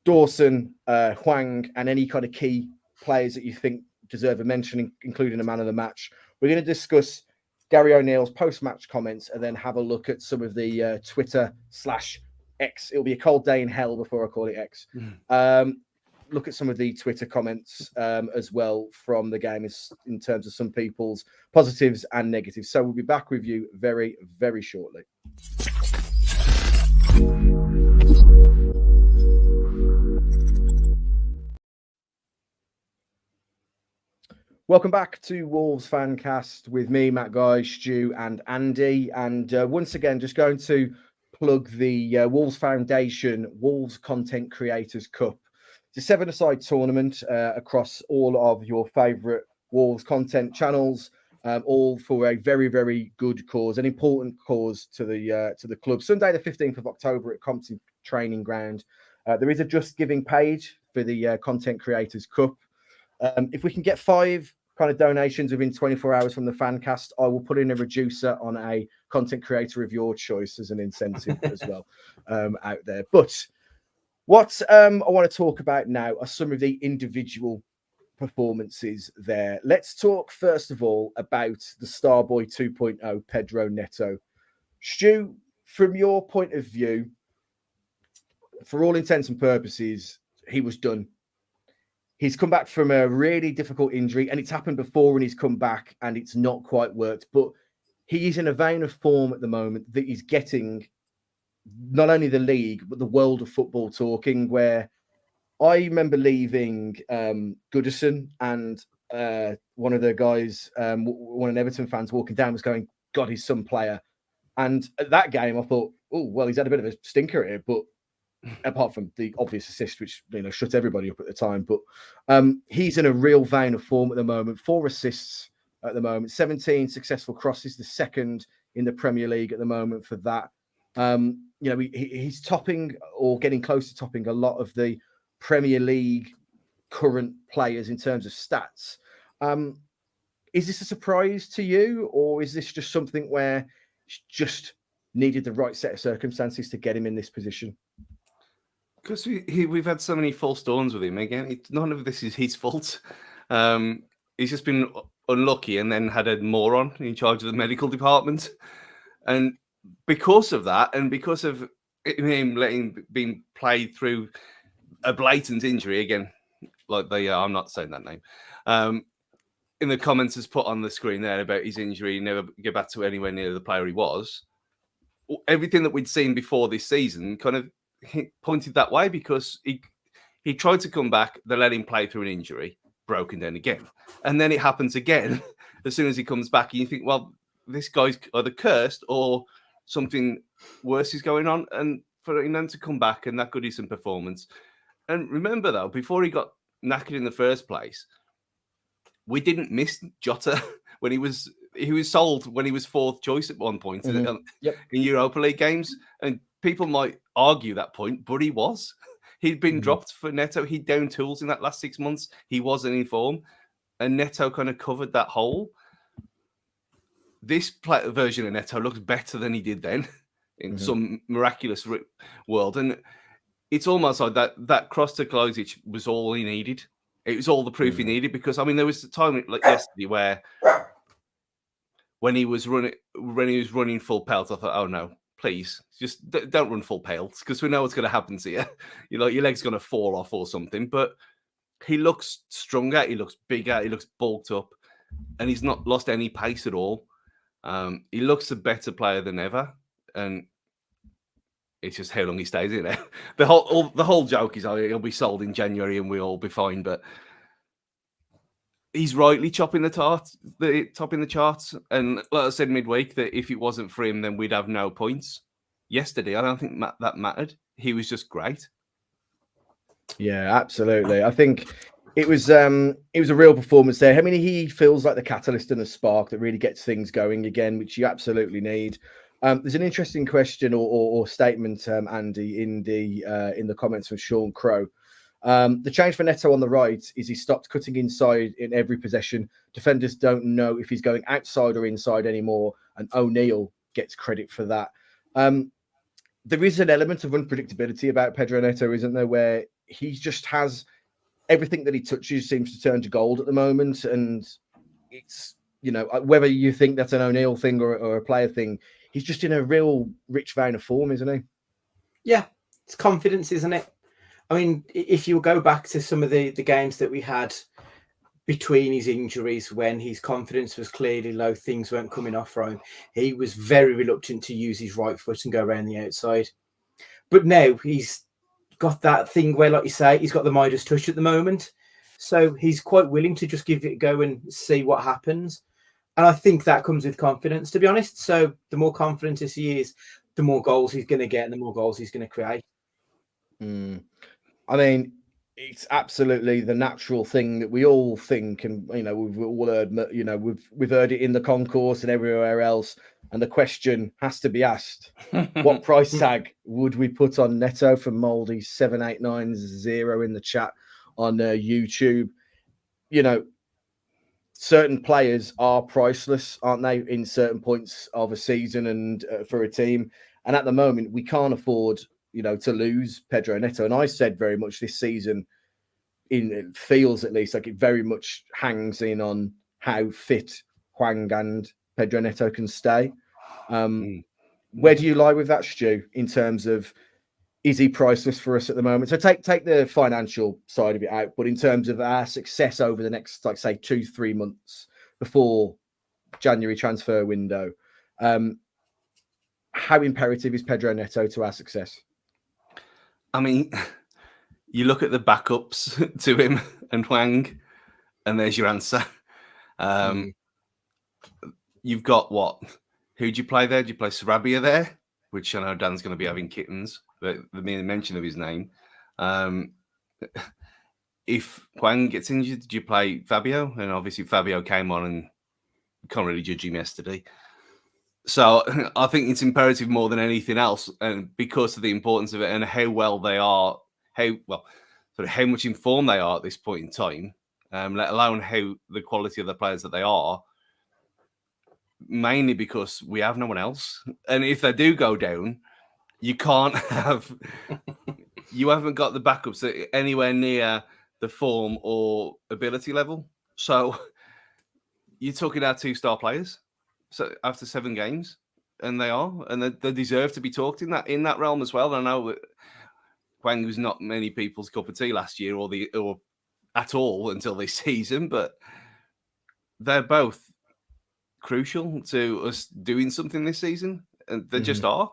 Dawson, Hwang, and any kind of key players that you think deserve a mention, including a man of the match. We're going to discuss Gary O'Neill's post-match comments, and then have a look at some of the Twitter/X. It'll be a cold day in hell before I call it X. Look at some of the Twitter comments as well from the game in terms of some people's positives and negatives. So we'll be back with you very, very shortly. Welcome back to Wolves Fancast with me, Matt Guy, Stu and Andy. And once again, just going to plug the Wolves Foundation Wolves Content Creators Cup. It's a 7-a-side tournament across all of your favourite Wolves content channels, all for a very, very good cause, an important cause to the club. Sunday, the 15th of October at Compton Training Ground. There is a Just Giving page for the Content Creators Cup. If we can get 5 kind of donations within 24 hours from the Fancast, I will put in a reducer on a content creator of your choice as an incentive as well out there. But what I want to talk about now are some of the individual performances there. Let's talk first of all about the Starboy 2.0, Pedro Neto. Stu, from your point of view, for all intents and purposes, he was done. he's come back from a really difficult injury, and it's happened before when he's come back and it's not quite worked. But he is in a vein of form at the moment that he's getting not only the league, but the world of football talking, where I remember leaving Goodison, and one of the guys, one of the Everton fans walking down was going, God, he's some player. And at that game, I thought, oh, well, he's had a bit of a stinker here, but apart from the obvious assist, which shut everybody up at the time. But he's in a real vein of form at the moment. 4 assists at the moment, 17 successful crosses, the second in the Premier League at the moment for that. He's topping or getting close to topping a lot of the Premier League current players in terms of stats. Is this a surprise to you, or is this just something where it's just needed the right set of circumstances to get him in this position? Because we've had so many false dawns with him. Again, none of this is his fault. He's just been unlucky and then had a moron in charge of the medical department. And because of that, and because of him being played through a blatant injury, again, like I'm not saying that name, in the comments has put on the screen there about his injury, never get back to anywhere near the player he was. Everything that we'd seen before this season kind of pointed that way, because he tried to come back, they let him play through an injury, broken down again. And then it happens again as soon as he comes back, and you think, well, this guy's either cursed or something worse is going on. And for him to come back and that good decent performance. And remember, though, before he got knackered in the first place, we didn't miss Jota when he was sold when he was 4th choice at one point in Europa League games. And people might argue that point, but he was. He'd been dropped for Neto. He'd down tools in that last 6 months. He wasn't in form. And Neto kind of covered that hole. This version of Neto looks better than he did then in some miraculous world. And it's almost like that cross to Klozic was all he needed. It was all the proof he needed, because, I mean, there was a time like yesterday where when he was running full pelt, I thought, oh no, please, just don't run full pelt, because we know what's going to happen to you. Your leg's going to fall off or something. But he looks stronger, he looks bigger, he looks bulked up, and he's not lost any pace at all. He looks a better player than ever, and it's just how long he stays in there. The whole joke is he'll be sold in January and we'll all be fine. But he's rightly topping the charts. And like I said midweek, that if it wasn't for him, then we'd have no points. Yesterday, I don't think that mattered. He was just great. Yeah, absolutely. I think it was a real performance there. I mean, he feels like the catalyst and the spark that really gets things going again, which you absolutely need. There's an interesting question or statement, Andy, in the comments from Sean Crow. The change for Neto on the right is he stopped cutting inside in every possession. Defenders don't know if he's going outside or inside anymore, and O'Neill gets credit for that. There is an element of unpredictability about Pedro Neto, isn't there, where he just has everything that he touches seems to turn to gold at the moment. And it's, whether you think that's an O'Neill thing or a player thing, he's just in a real rich vein of form, isn't he? Yeah, it's confidence, isn't it? I mean, if you go back to some of the games that we had between his injuries, when his confidence was clearly low, things weren't coming off for him, he was very reluctant to use his right foot and go around the outside. But now he's got that thing where, like you say, he's got the Midas touch at the moment. So he's quite willing to just give it a go and see what happens. And I think that comes with confidence, to be honest. So the more confident as he is, the more goals he's going to get and the more goals he's going to create. I mean, it's absolutely the natural thing that we all think, and we've all heard, we've heard it in the concourse and everywhere else. And the question has to be asked: what price tag would we put on Neto? From Moldy 7890 in the chat on YouTube. Certain players are priceless, aren't they, in certain points of a season and for a team. And at the moment, we can't afford, to lose Pedro Neto. And I said very much this season, it feels at least like it very much hangs in on how fit Hwang and Pedro Neto can stay. Where do you lie with that, Stu, in terms of is he priceless for us at the moment? So take the financial side of it out, but in terms of our success over the next, like say, 2-3 months before January transfer window, how imperative is Pedro Neto to our success? I mean, you look at the backups to him and Hwang, and there's your answer. You've got what? Who do you play there? Do you play Sarabia there? Which I know Dan's going to be having kittens, but the mere mention of his name. If Hwang gets injured, do you play Fabio? And obviously Fabio came on and can't really judge him yesterday. So I think it's imperative more than anything else, and because of the importance of it and how well they are, how much informed they are at this point in time, let alone how the quality of the players that they are. Mainly because we have no one else, and if they do go down, you can't have. You haven't got the backups anywhere near the form or ability level. So you're talking our 2-star players. So after 7 games, and they deserve to be talked in that realm as well. I know that Hwang was not many people's cup of tea last year, or at all until this season, but they're both crucial to us doing something this season, and they just are.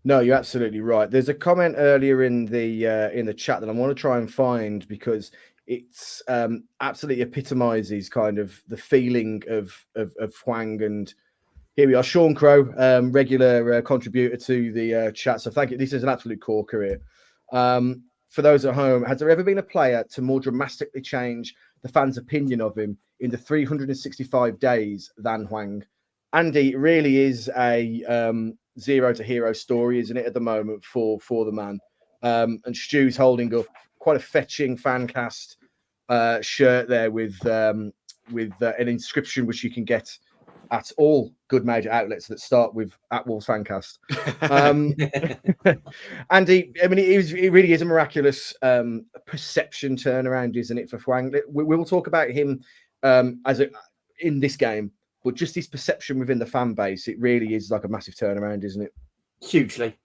No, you're absolutely right. There's a comment earlier in the chat that I want to try and find, because it's absolutely epitomizes kind of the feeling of Hwang. And here we are, Sean Crow, regular contributor to the chat. So thank you. This is an absolute corker here. For those at home, has there ever been a player to more dramatically change the fans' opinion of him in the 365 days than Hwang? Andy, it really is a zero to hero story, isn't it, at the moment for the man? And Stu's holding up quite a fetching Fancast shirt there with an inscription which you can get at all good major outlets that start with @Wolves Fancast. Andy, I mean, it really is a miraculous perception turnaround, isn't it, for Hwang? We will talk about him in this game, but just his perception within the fan base, it really is like a massive turnaround, isn't it? Hugely.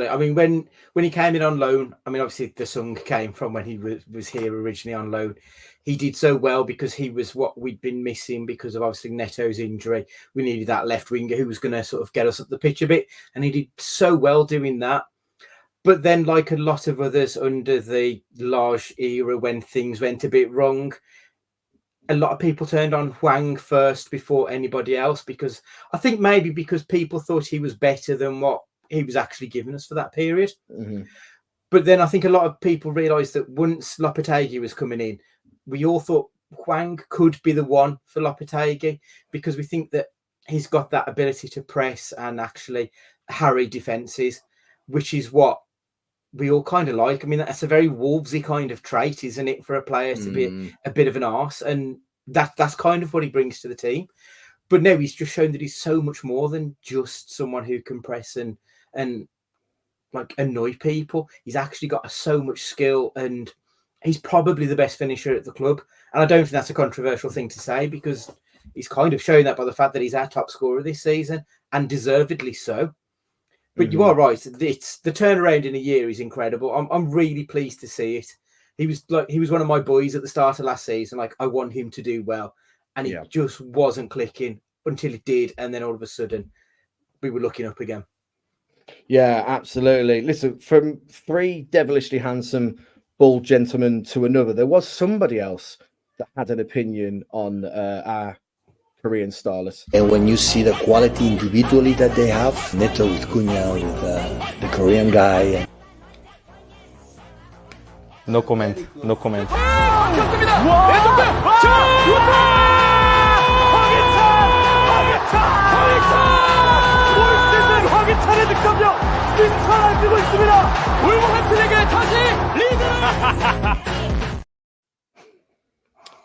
I mean, when he came in on loan, I mean, obviously the song came from when he was here originally on loan. He did so well because he was what we'd been missing because of obviously Neto's injury. We needed that left winger who was going to sort of get us up the pitch a bit, and he did so well doing that. But then, like a lot of others under the Lage era, when things went a bit wrong, a lot of people turned on Hwang first before anybody else, because I think maybe because people thought he was better than what he was actually giving us for that period. But then I think a lot of people realised that once Lopetegui was coming in, we all thought Hwang could be the one for Lopetegui, because we think that he's got that ability to press and actually harry defences, which is what we all kind of like. I mean, that's a very Wolvesy kind of trait, isn't it, for a player to be a bit of an arse, and that's kind of what he brings to the team. But no, he's just shown that he's so much more than just someone who can press and like annoy people. He's actually got so much skill, and he's probably the best finisher at the club. And I don't think that's a controversial thing to say, because he's kind of shown that by the fact that he's our top scorer this season, and deservedly so. But you are right. It's the turnaround in a year is incredible. I'm really pleased to see it. He was one of my boys at the start of last season. Like, I want him to do well, and it just wasn't clicking until it did, and then all of a sudden we were looking up again. Yeah, absolutely. Listen, from 3 devilishly handsome bald gentlemen to another, there was somebody else that had an opinion on our Korean starlets. And when you see the quality individually that they have, Neto with Cunha, with the Korean guy. No comment.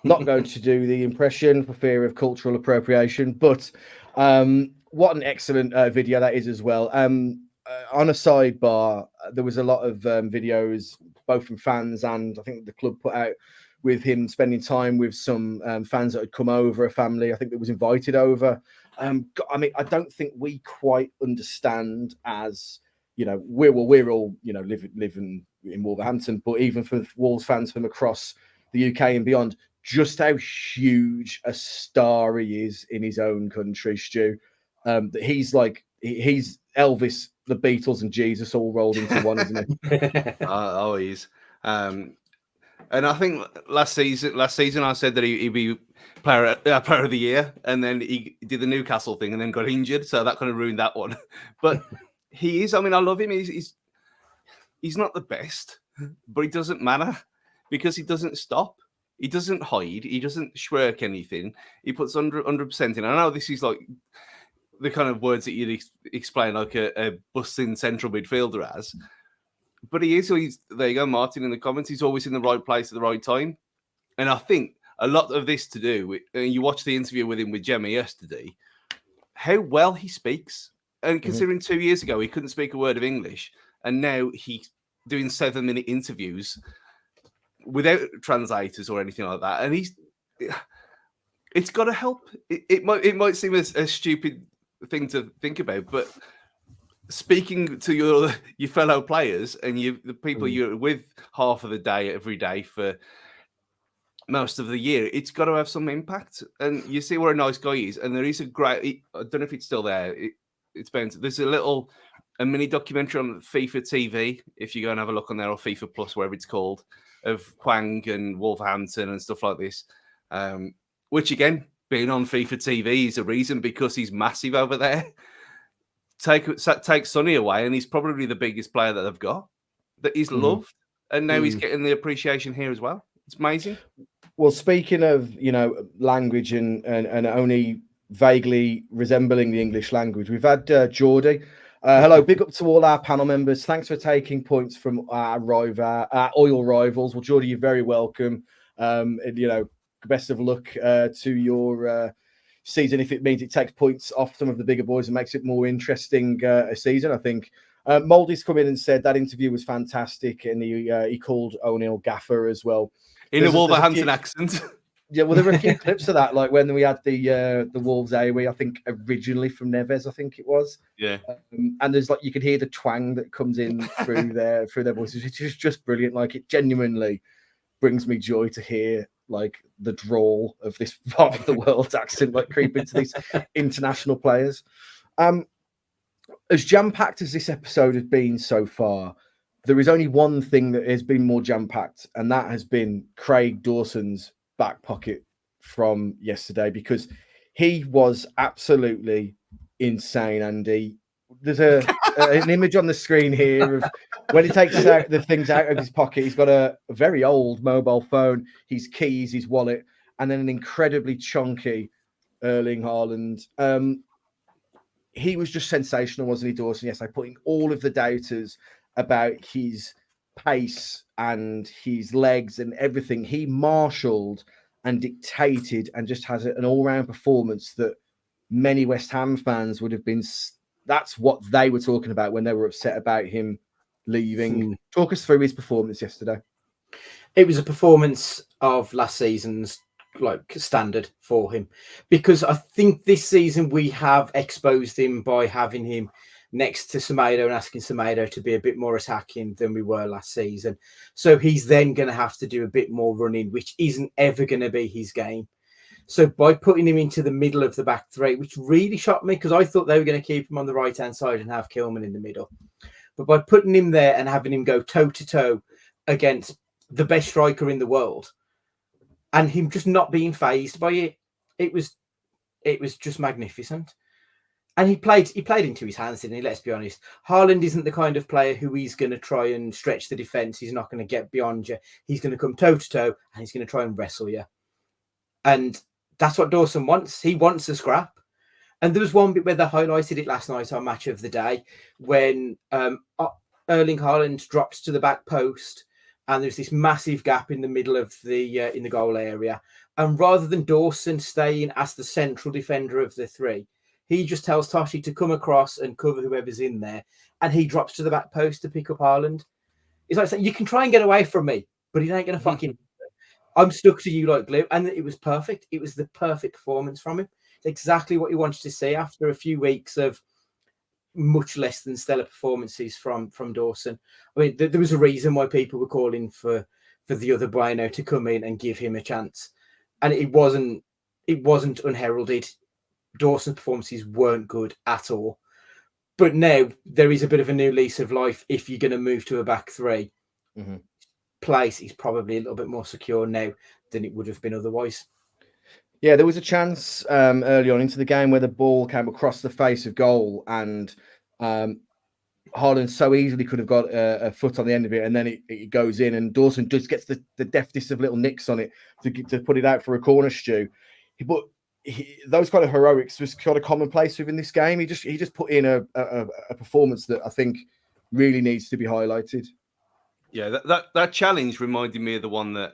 Not going to do the impression for fear of cultural appropriation, but what an excellent video that is as well. On a sidebar, there was a lot of videos, both from fans and I think the club put out, with him spending time with some fans that had come over, a family I think that was invited over. I mean, I don't think we quite understand as we're all living in Wolverhampton, but even for Wolves fans from across the UK and beyond, just how huge a star he is in his own country, Stu. That he's Elvis, the Beatles, and Jesus all rolled into one, isn't he? He's. And I think last season I said that he'd be player of the year, and then he did the Newcastle thing and then got injured, so that kind of ruined that one. But he is. I mean, I love him. He's not the best, but it doesn't matter because he doesn't stop. He doesn't hide. He doesn't shirk anything. He puts 100% in. I know this is like the kind of words that you'd explain like a busting central midfielder as. But he is. There you go, Martin, in the comments. He's always in the right place at the right time. And I think a lot of this to do with, you watched the interview with him with Gemma yesterday, how well he speaks. And considering 2 years ago, he couldn't speak a word of English. And now he's doing 7-minute interviews without translators or anything like that. And it's got to help. It might seem a stupid thing to think about, but speaking to your fellow players and the people you're with half of the day, every day for most of the year, it's got to have some impact. And you see what a nice guy he is. And there is a great, I don't know if it's still there. There's a mini documentary on FIFA TV, if you go and have a look on there, or FIFA Plus, wherever it's called, of Hwang and Wolverhampton and stuff like this. Which again, being on FIFA TV is a reason, because he's massive over there. Take Sonny away, and he's probably the biggest player that they've got, that he's loved, and now he's getting the appreciation here as well. It's amazing. Well, speaking of language and only vaguely resembling the English language, we've had Geordie. Hello, big up to all our panel members. Thanks for taking points from our oil rivals. Well, Geordie, you're very welcome. And, best of luck to your season, if it means it takes points off some of the bigger boys and makes it more interesting a season. I think Mouldy's come in and said that interview was fantastic, and he called O'Neill gaffer as well in a Wolverhampton accent. Yeah, well, there were a few clips of that, like when we had the Wolves AOE, I think originally from Neves, I think it was. Yeah, and there's you could hear the twang that comes in through their voices. It's just brilliant. Like, it genuinely brings me joy to hear the drawl of this part of the world accent creep into these international players. As jam-packed as this episode has been so far, there is only one thing that has been more jam-packed, and that has been Craig Dawson's back pocket from yesterday, because he was absolutely insane, Andy. There's an image on the screen here of when he takes the things out of his pocket. He's got a very old mobile phone, his keys, his wallet, and then an incredibly chunky Erling Haaland. He was just sensational, wasn't he, Dawson? Yes, putting all of the doubters about his pace and his legs and everything. He marshalled and dictated and just has an all-round performance that many West Ham fans would have been. That's what they were talking about when they were upset about him leaving. Talk us through his performance yesterday. It was a performance of last season's standard for him, because I think this season we have exposed him by having him next to Semedo and asking Semedo to be a bit more attacking than we were last season. So he's then going to have to do a bit more running, which isn't ever going to be his game. So by putting him into the middle of the back three, which really shocked me, because I thought they were going to keep him on the right-hand side and have Kilman in the middle. But by putting him there and having him go toe-to-toe against the best striker in the world, and him just not being fazed by it, it was just magnificent. And he played into his hands, didn't he? Let's be honest. Haaland isn't the kind of player who he's going to try and stretch the defence. He's not going to get beyond you. He's going to come toe-to-toe and he's going to try and wrestle you. And that's what Dawson wants. He wants a scrap. And there was one bit where they highlighted it last night on Match of the Day, when Erling Haaland drops to the back post and there's this massive gap in the middle of in the goal area. And rather than Dawson staying as the central defender of the three, he just tells Toshi to come across and cover whoever's in there, and he drops to the back post to pick up Haaland. It's like saying, you can try and get away from me, but he ain't going to fucking... I'm stuck to you like glue. And it was perfect. It was the perfect performance from him. It's exactly what you wanted to see after a few weeks of much less than stellar performances from Dawson. I mean, there was a reason why people were calling for the other Bueno to come in and give him a chance, and it wasn't unheralded. Dawson's performances weren't good at all. But now there is a bit of a new lease of life if you're going to move to a back three. Mm-hmm. Place is probably a little bit more secure now than it would have been otherwise. Yeah, there was a chance early on into the game where the ball came across the face of goal, and Haaland so easily could have got a foot on the end of it, and then it goes in, and Dawson just gets the deftest of little nicks on it to put it out for a corner, Stu. But those kind of heroics was kind of commonplace within this game. He just put in a performance that I think really needs to be highlighted. Yeah, that challenge reminded me of the one that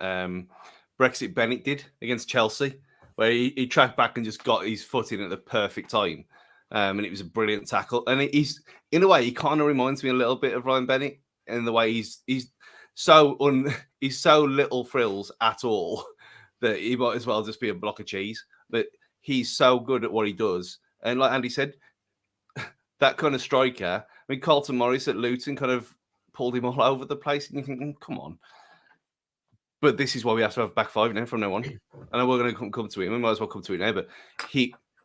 Brexit Bennett did against Chelsea, where he tracked back and just got his foot in at the perfect time. And it was a brilliant tackle. And he's, in a way, he kind of reminds me a little bit of Ryan Bennett in the way he's so little frills at all that he might as well just be a block of cheese. But he's so good at what he does. And like Andy said, that kind of striker, I mean, Carlton Morris at Luton kind of pulled him all over the place. And you think, come on. But this is why we have to have back five now from now on. I know we're going to come to it. We might as well come to it now. But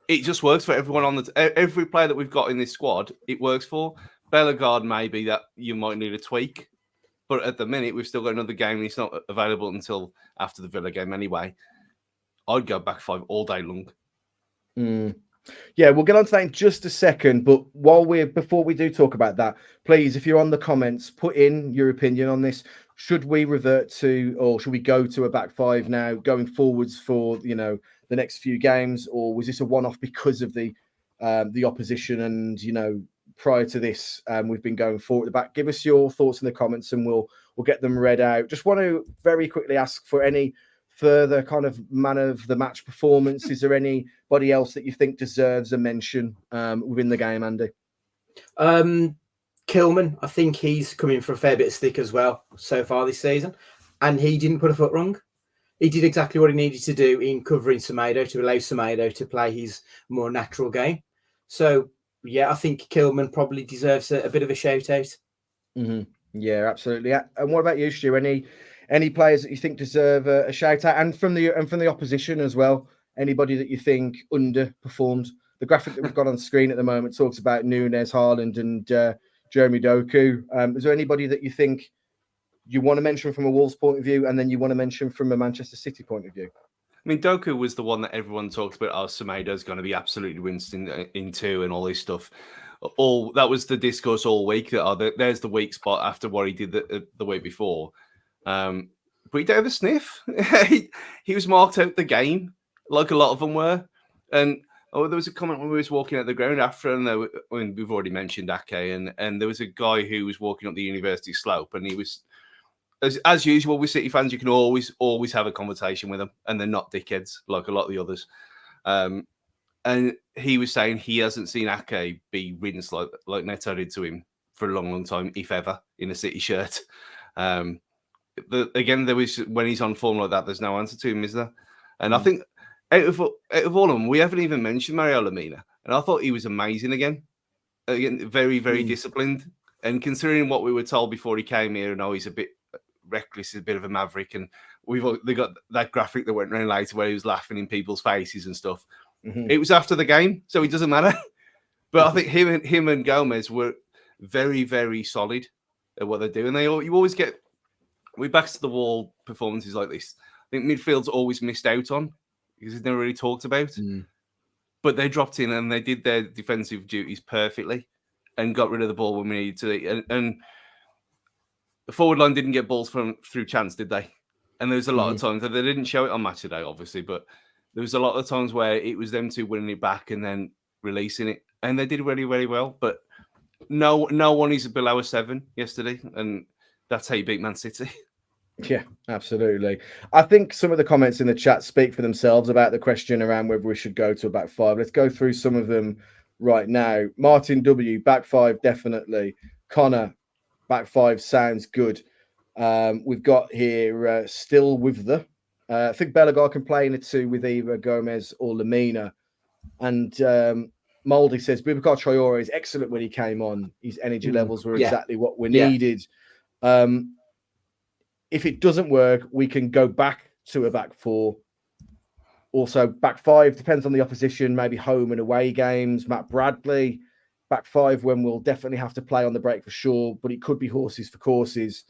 it just works for everyone on every player that we've got in this squad. It works for Bellegarde. Maybe that you might need a tweak, but at the minute we've still got another game. And it's not available until after the Villa game anyway. I'd go back five all day long. Yeah, we'll get on to that in just a second. But before we do talk about that, please, if you're on the comments, put in your opinion on this. Should we revert to, or should we go to a back five now going forwards for, the next few games, or was this a one-off because of the opposition? And, prior to this, we've been going forward at the back. Give us your thoughts in the comments and we'll get them read out. Just want to very quickly ask for any further kind of man of the match performance. Is there anybody else that you think deserves a mention within the game, Andy? Kilman, I think he's coming for a fair bit of stick as well so far this season, and he didn't put a foot wrong. He did exactly what he needed to do in covering Semedo to allow Semedo to play his more natural game. So, yeah, I think Kilman probably deserves a bit of a shout out. Mm-hmm. Yeah, absolutely. And what about you, Stu? Any players that you think deserve a shout out, and from the opposition as well? Anybody that you think underperformed? The graphic that we've got on screen at the moment talks about Nunes, Haaland, and Jeremy Doku. Is there anybody that you think you want to mention from a Wolves point of view, and then you want to mention from a Manchester City point of view? I mean, Doku was the one that everyone talked about. Oh, Semedo's going to be absolutely rinsed in two and all this stuff. That was the discourse all week. That there's the weak spot after what he did the week before. But he didn't have a sniff. he was marked out the game like a lot of them were. And there was a comment when we was walking at the ground after, and we've already mentioned Ake, and there was a guy who was walking up the university slope, and he was, as usual with City fans, you can always have a conversation with them, and they're not dickheads like a lot of the others. And he was saying he hasn't seen Ake be rinsed like Neto did to him for a long, long time, if ever, in a City shirt. Again, there was, when he's on form like that, there's no answer to him, is there? And I think out of all of them, we haven't even mentioned Mario Lemina, and I thought he was amazing again. Very, very disciplined. And considering what we were told before he came here, and he's a bit reckless, he's a bit of a maverick, and they got that graphic that went around later where he was laughing in people's faces and stuff. Mm-hmm. It was after the game, so it doesn't matter. But I think him and Gomez were very, very solid at what they do, and you always get backs to the wall performances like this. I think midfield's always missed out on because it's never really talked about. But they dropped in and they did their defensive duties perfectly and got rid of the ball when we needed to. And the forward line didn't get balls through chance, did they? And there was a lot of times that they didn't show it on Match Today, obviously, but there was a lot of times where it was them two winning it back and then releasing it, and they did really, really well. But no one is below a 7 yesterday, and that's how you beat Man City. Yeah, absolutely. I think some of the comments in the chat speak for themselves about the question around whether we should go to a back five. Let's go through some of them right now. Martin W, back five, definitely. Connor, back five sounds good. We've got here still with I think Bellegarde can play in a 2 with either Gomez or Lemina. And Mouldy says Boubacar Traore is excellent when he came on. His energy levels were exactly what we needed. If it doesn't work, we can go back to a back four. Also, back five depends on the opposition, maybe home and away games. Matt Bradley, back five when we'll definitely have to play on the break for sure, but it could be horses for courses.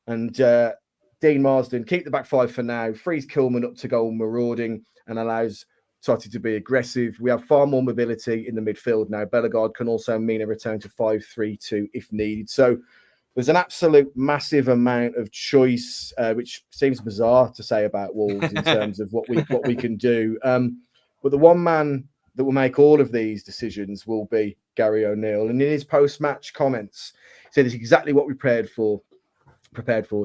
And Dean Marsden, keep the back five for now. Frees Kilman up to go marauding and allows Totti to be aggressive. We have far more mobility in the midfield now. Bellegarde can also mean a return to 5-3-2 if needed. So there's an absolute massive amount of choice, which seems bizarre to say about Wolves in terms of what we can do. But the one man that will make all of these decisions will be Gary O'Neill. And in his post-match comments, he said it's exactly what we prepared for.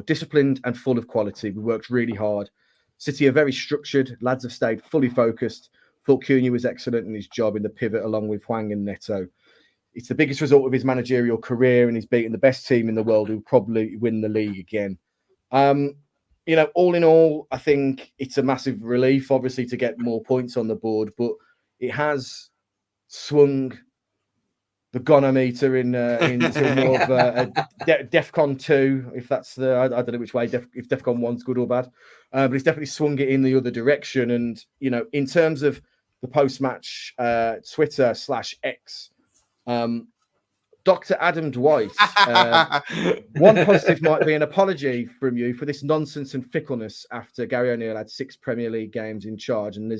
Disciplined and full of quality. We worked really hard. City are very structured. Lads have stayed fully focused. Thought Cunha was excellent in his job in the pivot along with Hwang and Neto. It's the biggest result of his managerial career, and he's beaten the best team in the world who probably win the league again. All in all, I think it's a massive relief, obviously, to get more points on the board, but it has swung the gonometer into more of a DEFCON 2, if that's the, I don't know which way, if DEFCON 1's good or bad, but it's definitely swung it in the other direction. And, in terms of the post-match Twitter/X, Dr. Adam Dwight, one positive might be an apology from you for this nonsense and fickleness after Gary O'Neill had 6 Premier League games in charge, and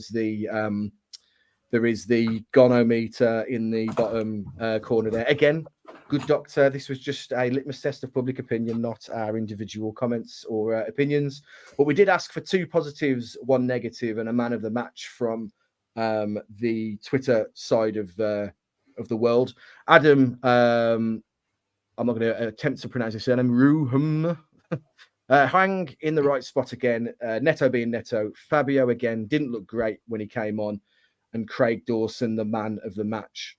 there is the gonometer in the bottom corner there. Again, good doctor. This was just a litmus test of public opinion, not our individual comments or opinions. But we did ask for 2 positives, 1 negative, and a man of the match from the Twitter side of the world. Adam, I'm not going to attempt to pronounce his surname. Ruhum. Hwang in the right spot again. Neto being Neto. Fabio again didn't look great when he came on. And Craig Dawson, the man of the match.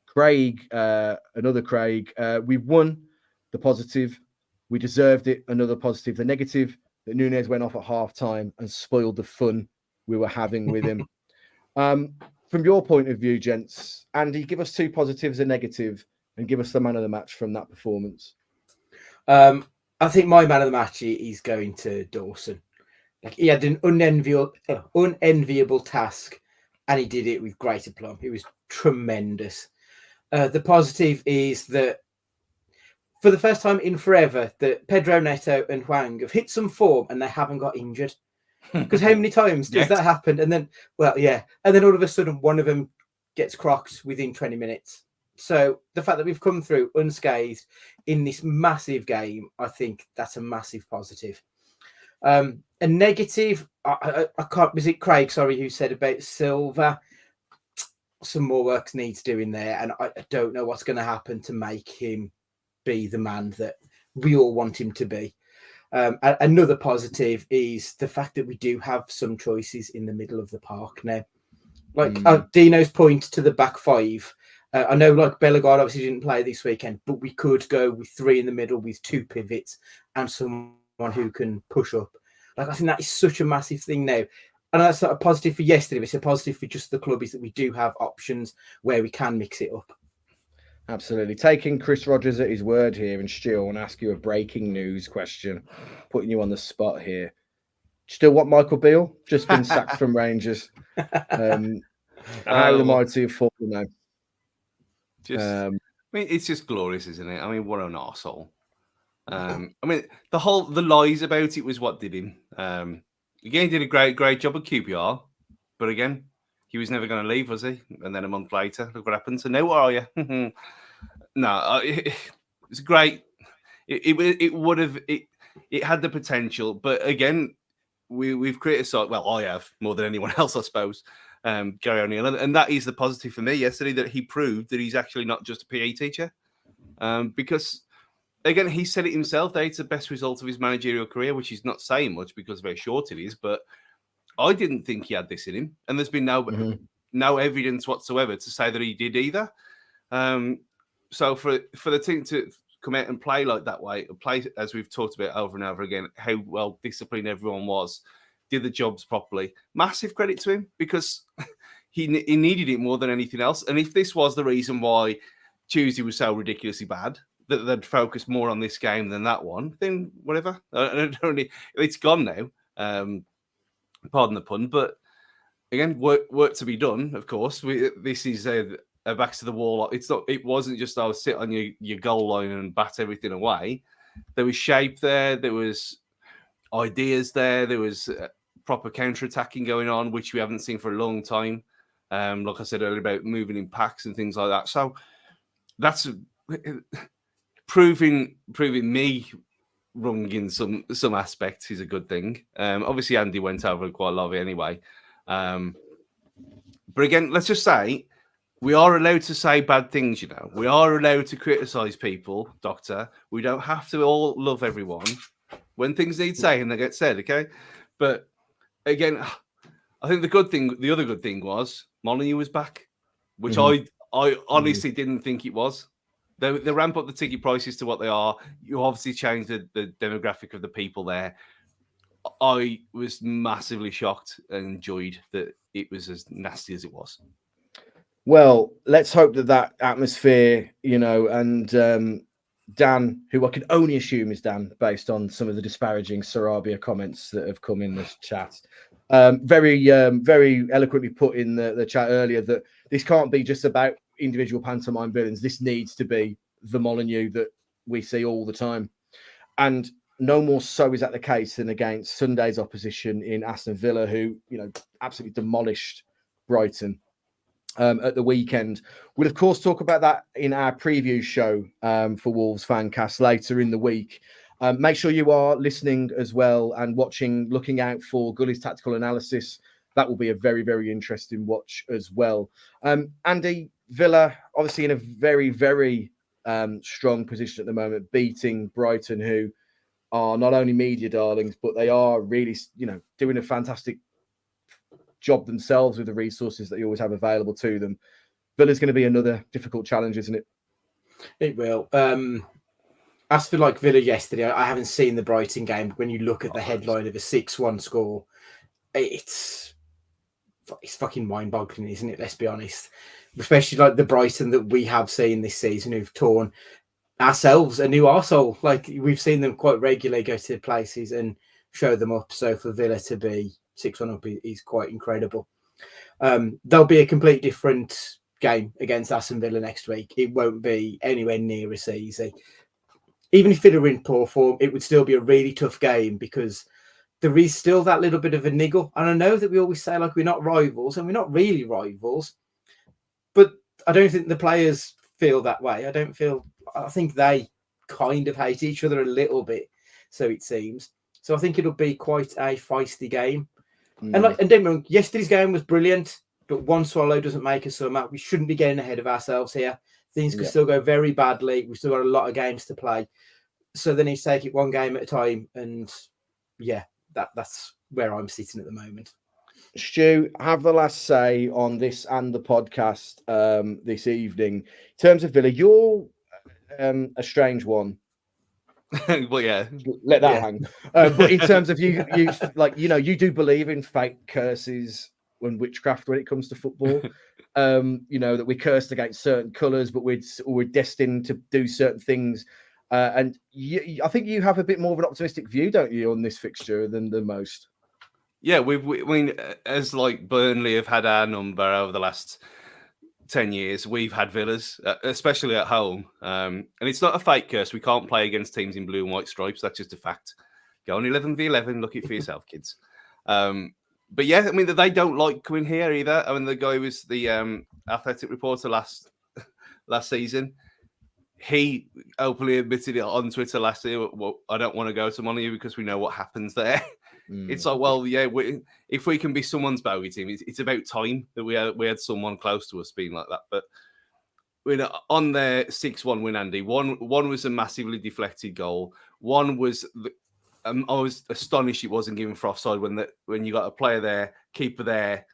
Craig, another Craig. We won, the positive. We deserved it, another positive. The negative, that Nunes went off at half-time and spoiled the fun we were having with him. From your point of view, gents, Andy, give us 2 positives, a negative, and give us the man of the match from that performance. I think my man of the match is going to Dawson. Like, he had an unenviable task, and he did it with great aplomb. It was tremendous. The positive is that for the first time in forever, that Pedro Neto and Hwang have hit some form and they haven't got injured. Because how many times does that happen? And then, and then all of a sudden one of them gets crocked within 20 minutes. So the fact that we've come through unscathed in this massive game, I think that's a massive positive. A negative, I can't, was it Craig, sorry, who said about Silva? Some more work needs doing there, and I don't know what's going to happen to make him be the man that we all want him to be. Another positive is the fact that we do have some choices in the middle of the park now. Like Dino's point to the back 5. I know, like, Bellegarde obviously didn't play this weekend, but we could go with 3 in the middle with 2 pivots and someone who can push up. Like, I think that is such a massive thing now. And that's not a positive for yesterday, but it's a positive for just the club, is that we do have options where we can mix it up. Absolutely. Taking Chris Rogers at his word here, and Stu, I want to ask you a breaking news question, putting you on the spot here. Still want Michael Beale? Just been sacked from Rangers. How the mighty have fallen now. It's just glorious, isn't it? I mean, what an arsehole. The lies about it was what did him. Again, he did a great job at QPR, but again, he was never going to leave, was he? And then a month later, look what happened. So now what are you? No, it's great. It had the potential, but again, we've criticised. Well, I have more than anyone else, I suppose. Gary O'Neill, and that is the positive for me yesterday, that he proved that he's actually not just a PE teacher, because. Again, he said it himself that it's the best result of his managerial career, which is not saying much because of how short it is. But I didn't think he had this in him. And there's been no evidence whatsoever to say that he did either. So for the team to come out and play like that way, play as we've talked about over and over again, how well disciplined everyone was, did the jobs properly. Massive credit to him, because he needed it more than anything else. And if this was the reason why Tuesday was so ridiculously bad, that they'd focus more on this game than that one, then whatever. It's gone now. Pardon the pun, but again, work to be done. Of course, this is a backs to the wall. It wasn't just sit on your goal line and bat everything away. There was shape there. There was ideas there. There was proper counter-attacking going on, which we haven't seen for a long time. Like I said earlier about moving in packs and things like that. So that's proving me wrong in some aspects is a good thing. Obviously, Andy went over quite a lot of it anyway. But again, let's just say we are allowed to say bad things, you know. We are allowed to criticise people, Doctor. We don't have to all love everyone. When things need saying, they get said, okay? But again, I think the other good thing was Molyneux was back, which I honestly didn't think it was. They ramp up the ticket prices to what they are. You obviously changed the demographic of the people there. I was massively shocked and enjoyed that it was as nasty as it was. Well, let's hope that atmosphere, you know, and Dan, who I can only assume is Dan, based on some of the disparaging Sarabia comments that have come in this chat, very eloquently put in the chat earlier that this can't be just about individual pantomime villains. This needs to be the Molyneux that we see all the time. And no more so is that the case than against Sunday's opposition in Aston Villa, who, you know, absolutely demolished Brighton at the weekend. We'll, of course, talk about that in our preview show for Wolves Fancast later in the week. Make sure you are listening as well and watching, looking out for Gully's tactical analysis. That will be a very, very interesting watch as well. Andy, Villa, obviously in a very, very strong position at the moment, beating Brighton, who are not only media darlings, but they are really, you know, doing a fantastic job themselves with the resources that you always have available to them. Villa's going to be another difficult challenge, isn't it? It will. As for like Villa yesterday, I haven't seen the Brighton game, but when you look at the headline of a 6-1 score, it's fucking mind-boggling, isn't it? Let's be honest. Especially like the Brighton that we have seen this season, who've torn ourselves a new arsehole. Like we've seen them quite regularly go to places and show them up. So for Villa to be 6-1 up is quite incredible. There'll be a complete different game against Aston Villa next week. It won't be anywhere near as easy. Even if Villa are in poor form, it would still be a really tough game because there is still that little bit of a niggle. And I know that we always say like we're not rivals, and we're not really rivals, but I don't think the players feel that way. I think they kind of hate each other a little bit, so it seems. So I think it'll be quite a feisty game. And don't get me wrong, yesterday's game was brilliant, but one swallow doesn't make a summer. We shouldn't be getting ahead of ourselves here. Things could still go very badly. We've still got a lot of games to play. So they need to take it one game at a time. And yeah, that's where I'm sitting at the moment. Stu, have the last say on this and the podcast this evening. In terms of Villa, you're a strange one. Well, yeah, let that hang. But in terms of you like, you know, you do believe in fake curses and witchcraft when it comes to football. You know, that we're cursed against certain colours, but we're destined to do certain things. And I think you have a bit more of an optimistic view, don't you, on this fixture than most? Yeah, I mean, as like Burnley have had our number over the last 10 years, we've had Villas, especially at home. And it's not a fake curse. We can't play against teams in blue and white stripes. That's just a fact. Go on 11v11, look it for yourself, kids. But yeah, I mean, they don't like coming here either. I mean, the guy was the athletic reporter last season. He openly admitted it on Twitter last year. Well, I don't want to go to Molyneux because we know what happens there. It's like, well, yeah, if we can be someone's bogey team, it's about time that we had someone close to us being like that. But on their 6-1 win, Andy, one was a massively deflected goal. One was I was astonished it wasn't given for offside when you got a player there, keeper there,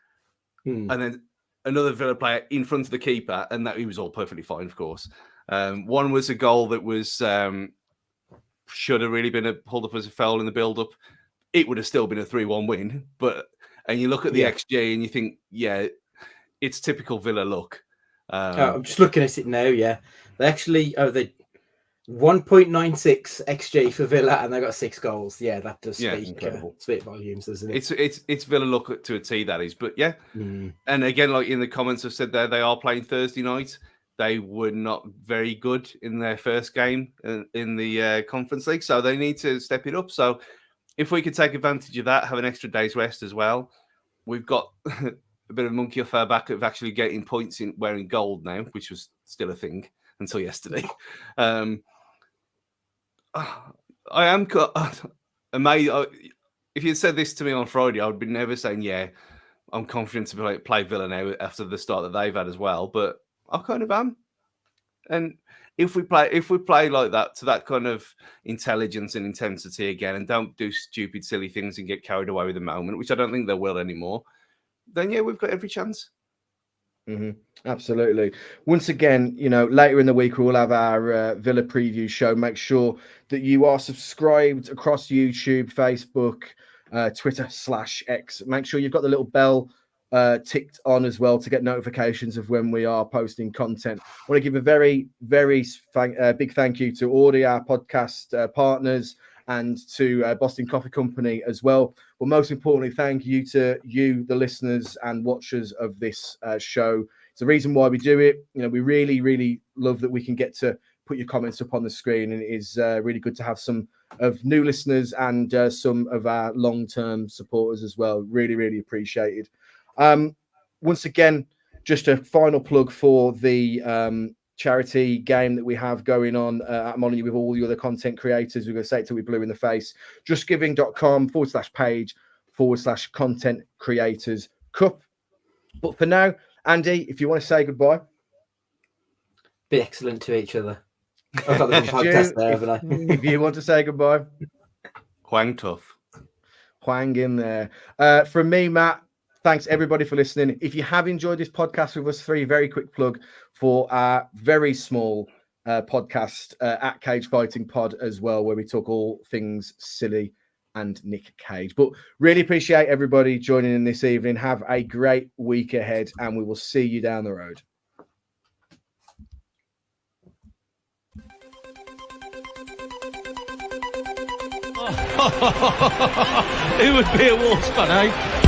and then another Villa player in front of the keeper, and that he was all perfectly fine, of course. One was a goal that was should have really been pulled up as a foul in the build-up. It would have still been a 3-1 win, and you look at the XG and you think, yeah, it's typical Villa look. I'm just looking at it now. Yeah, they actually they 1.96 xG for Villa, and they got 6 goals. Yeah, that does speak volumes, doesn't it? It's Villa look to a T, that is. But yeah, and again, like in the comments have said, there they are playing Thursday night. They were not very good in their first game in the Conference League, so they need to step it up. So if we could take advantage of that, have an extra day's rest as well, we've got a bit of monkey off our back of actually getting points in wearing gold now, which was still a thing until yesterday. I am amazed. If you said this to me on Friday, I would be never saying, yeah, I'm confident to play Villa now after the start that they've had as well. But I kind of am. And if we play like that, to that kind of intelligence and intensity again, and don't do stupid, silly things and get carried away with the moment, which I don't think they will anymore, then yeah, we've got every chance. Absolutely. Once again, later in the week we'll have our Villa preview show. Make sure that you are subscribed across YouTube, Facebook, Twitter /X. Make sure you've got the little bell ticked on as well to get notifications of when we are posting content. I want to give a very, very big thank you to all our podcast partners and to Boston Coffee Company as well. But most importantly, thank you to you, the listeners and watchers of this show. It's the reason why we do it. We really, really love that we can get to put your comments up on the screen, and it is really good to have some of new listeners and some of our long-term supporters as well. Really, really appreciated. Once again, just a final plug for the charity game that we have going on at Molyneux with all the other content creators. We're going to say it till we blue in the face. justgiving.com/page/content creators cup. But for now, Andy, if you want to say goodbye. Be excellent to each other. I've got the podcast there, haven't I? If you want to say goodbye. Hwang tough. Hwang in there. From me, Matt, thanks everybody for listening. If you have enjoyed this podcast with us three, very quick plug for our very small podcast at Cage Fighting Pod as well, where we talk all things silly and Nick Cage. But really appreciate everybody joining in this evening. Have a great week ahead, and we will see you down the road. Who would be a Wolves fan, eh?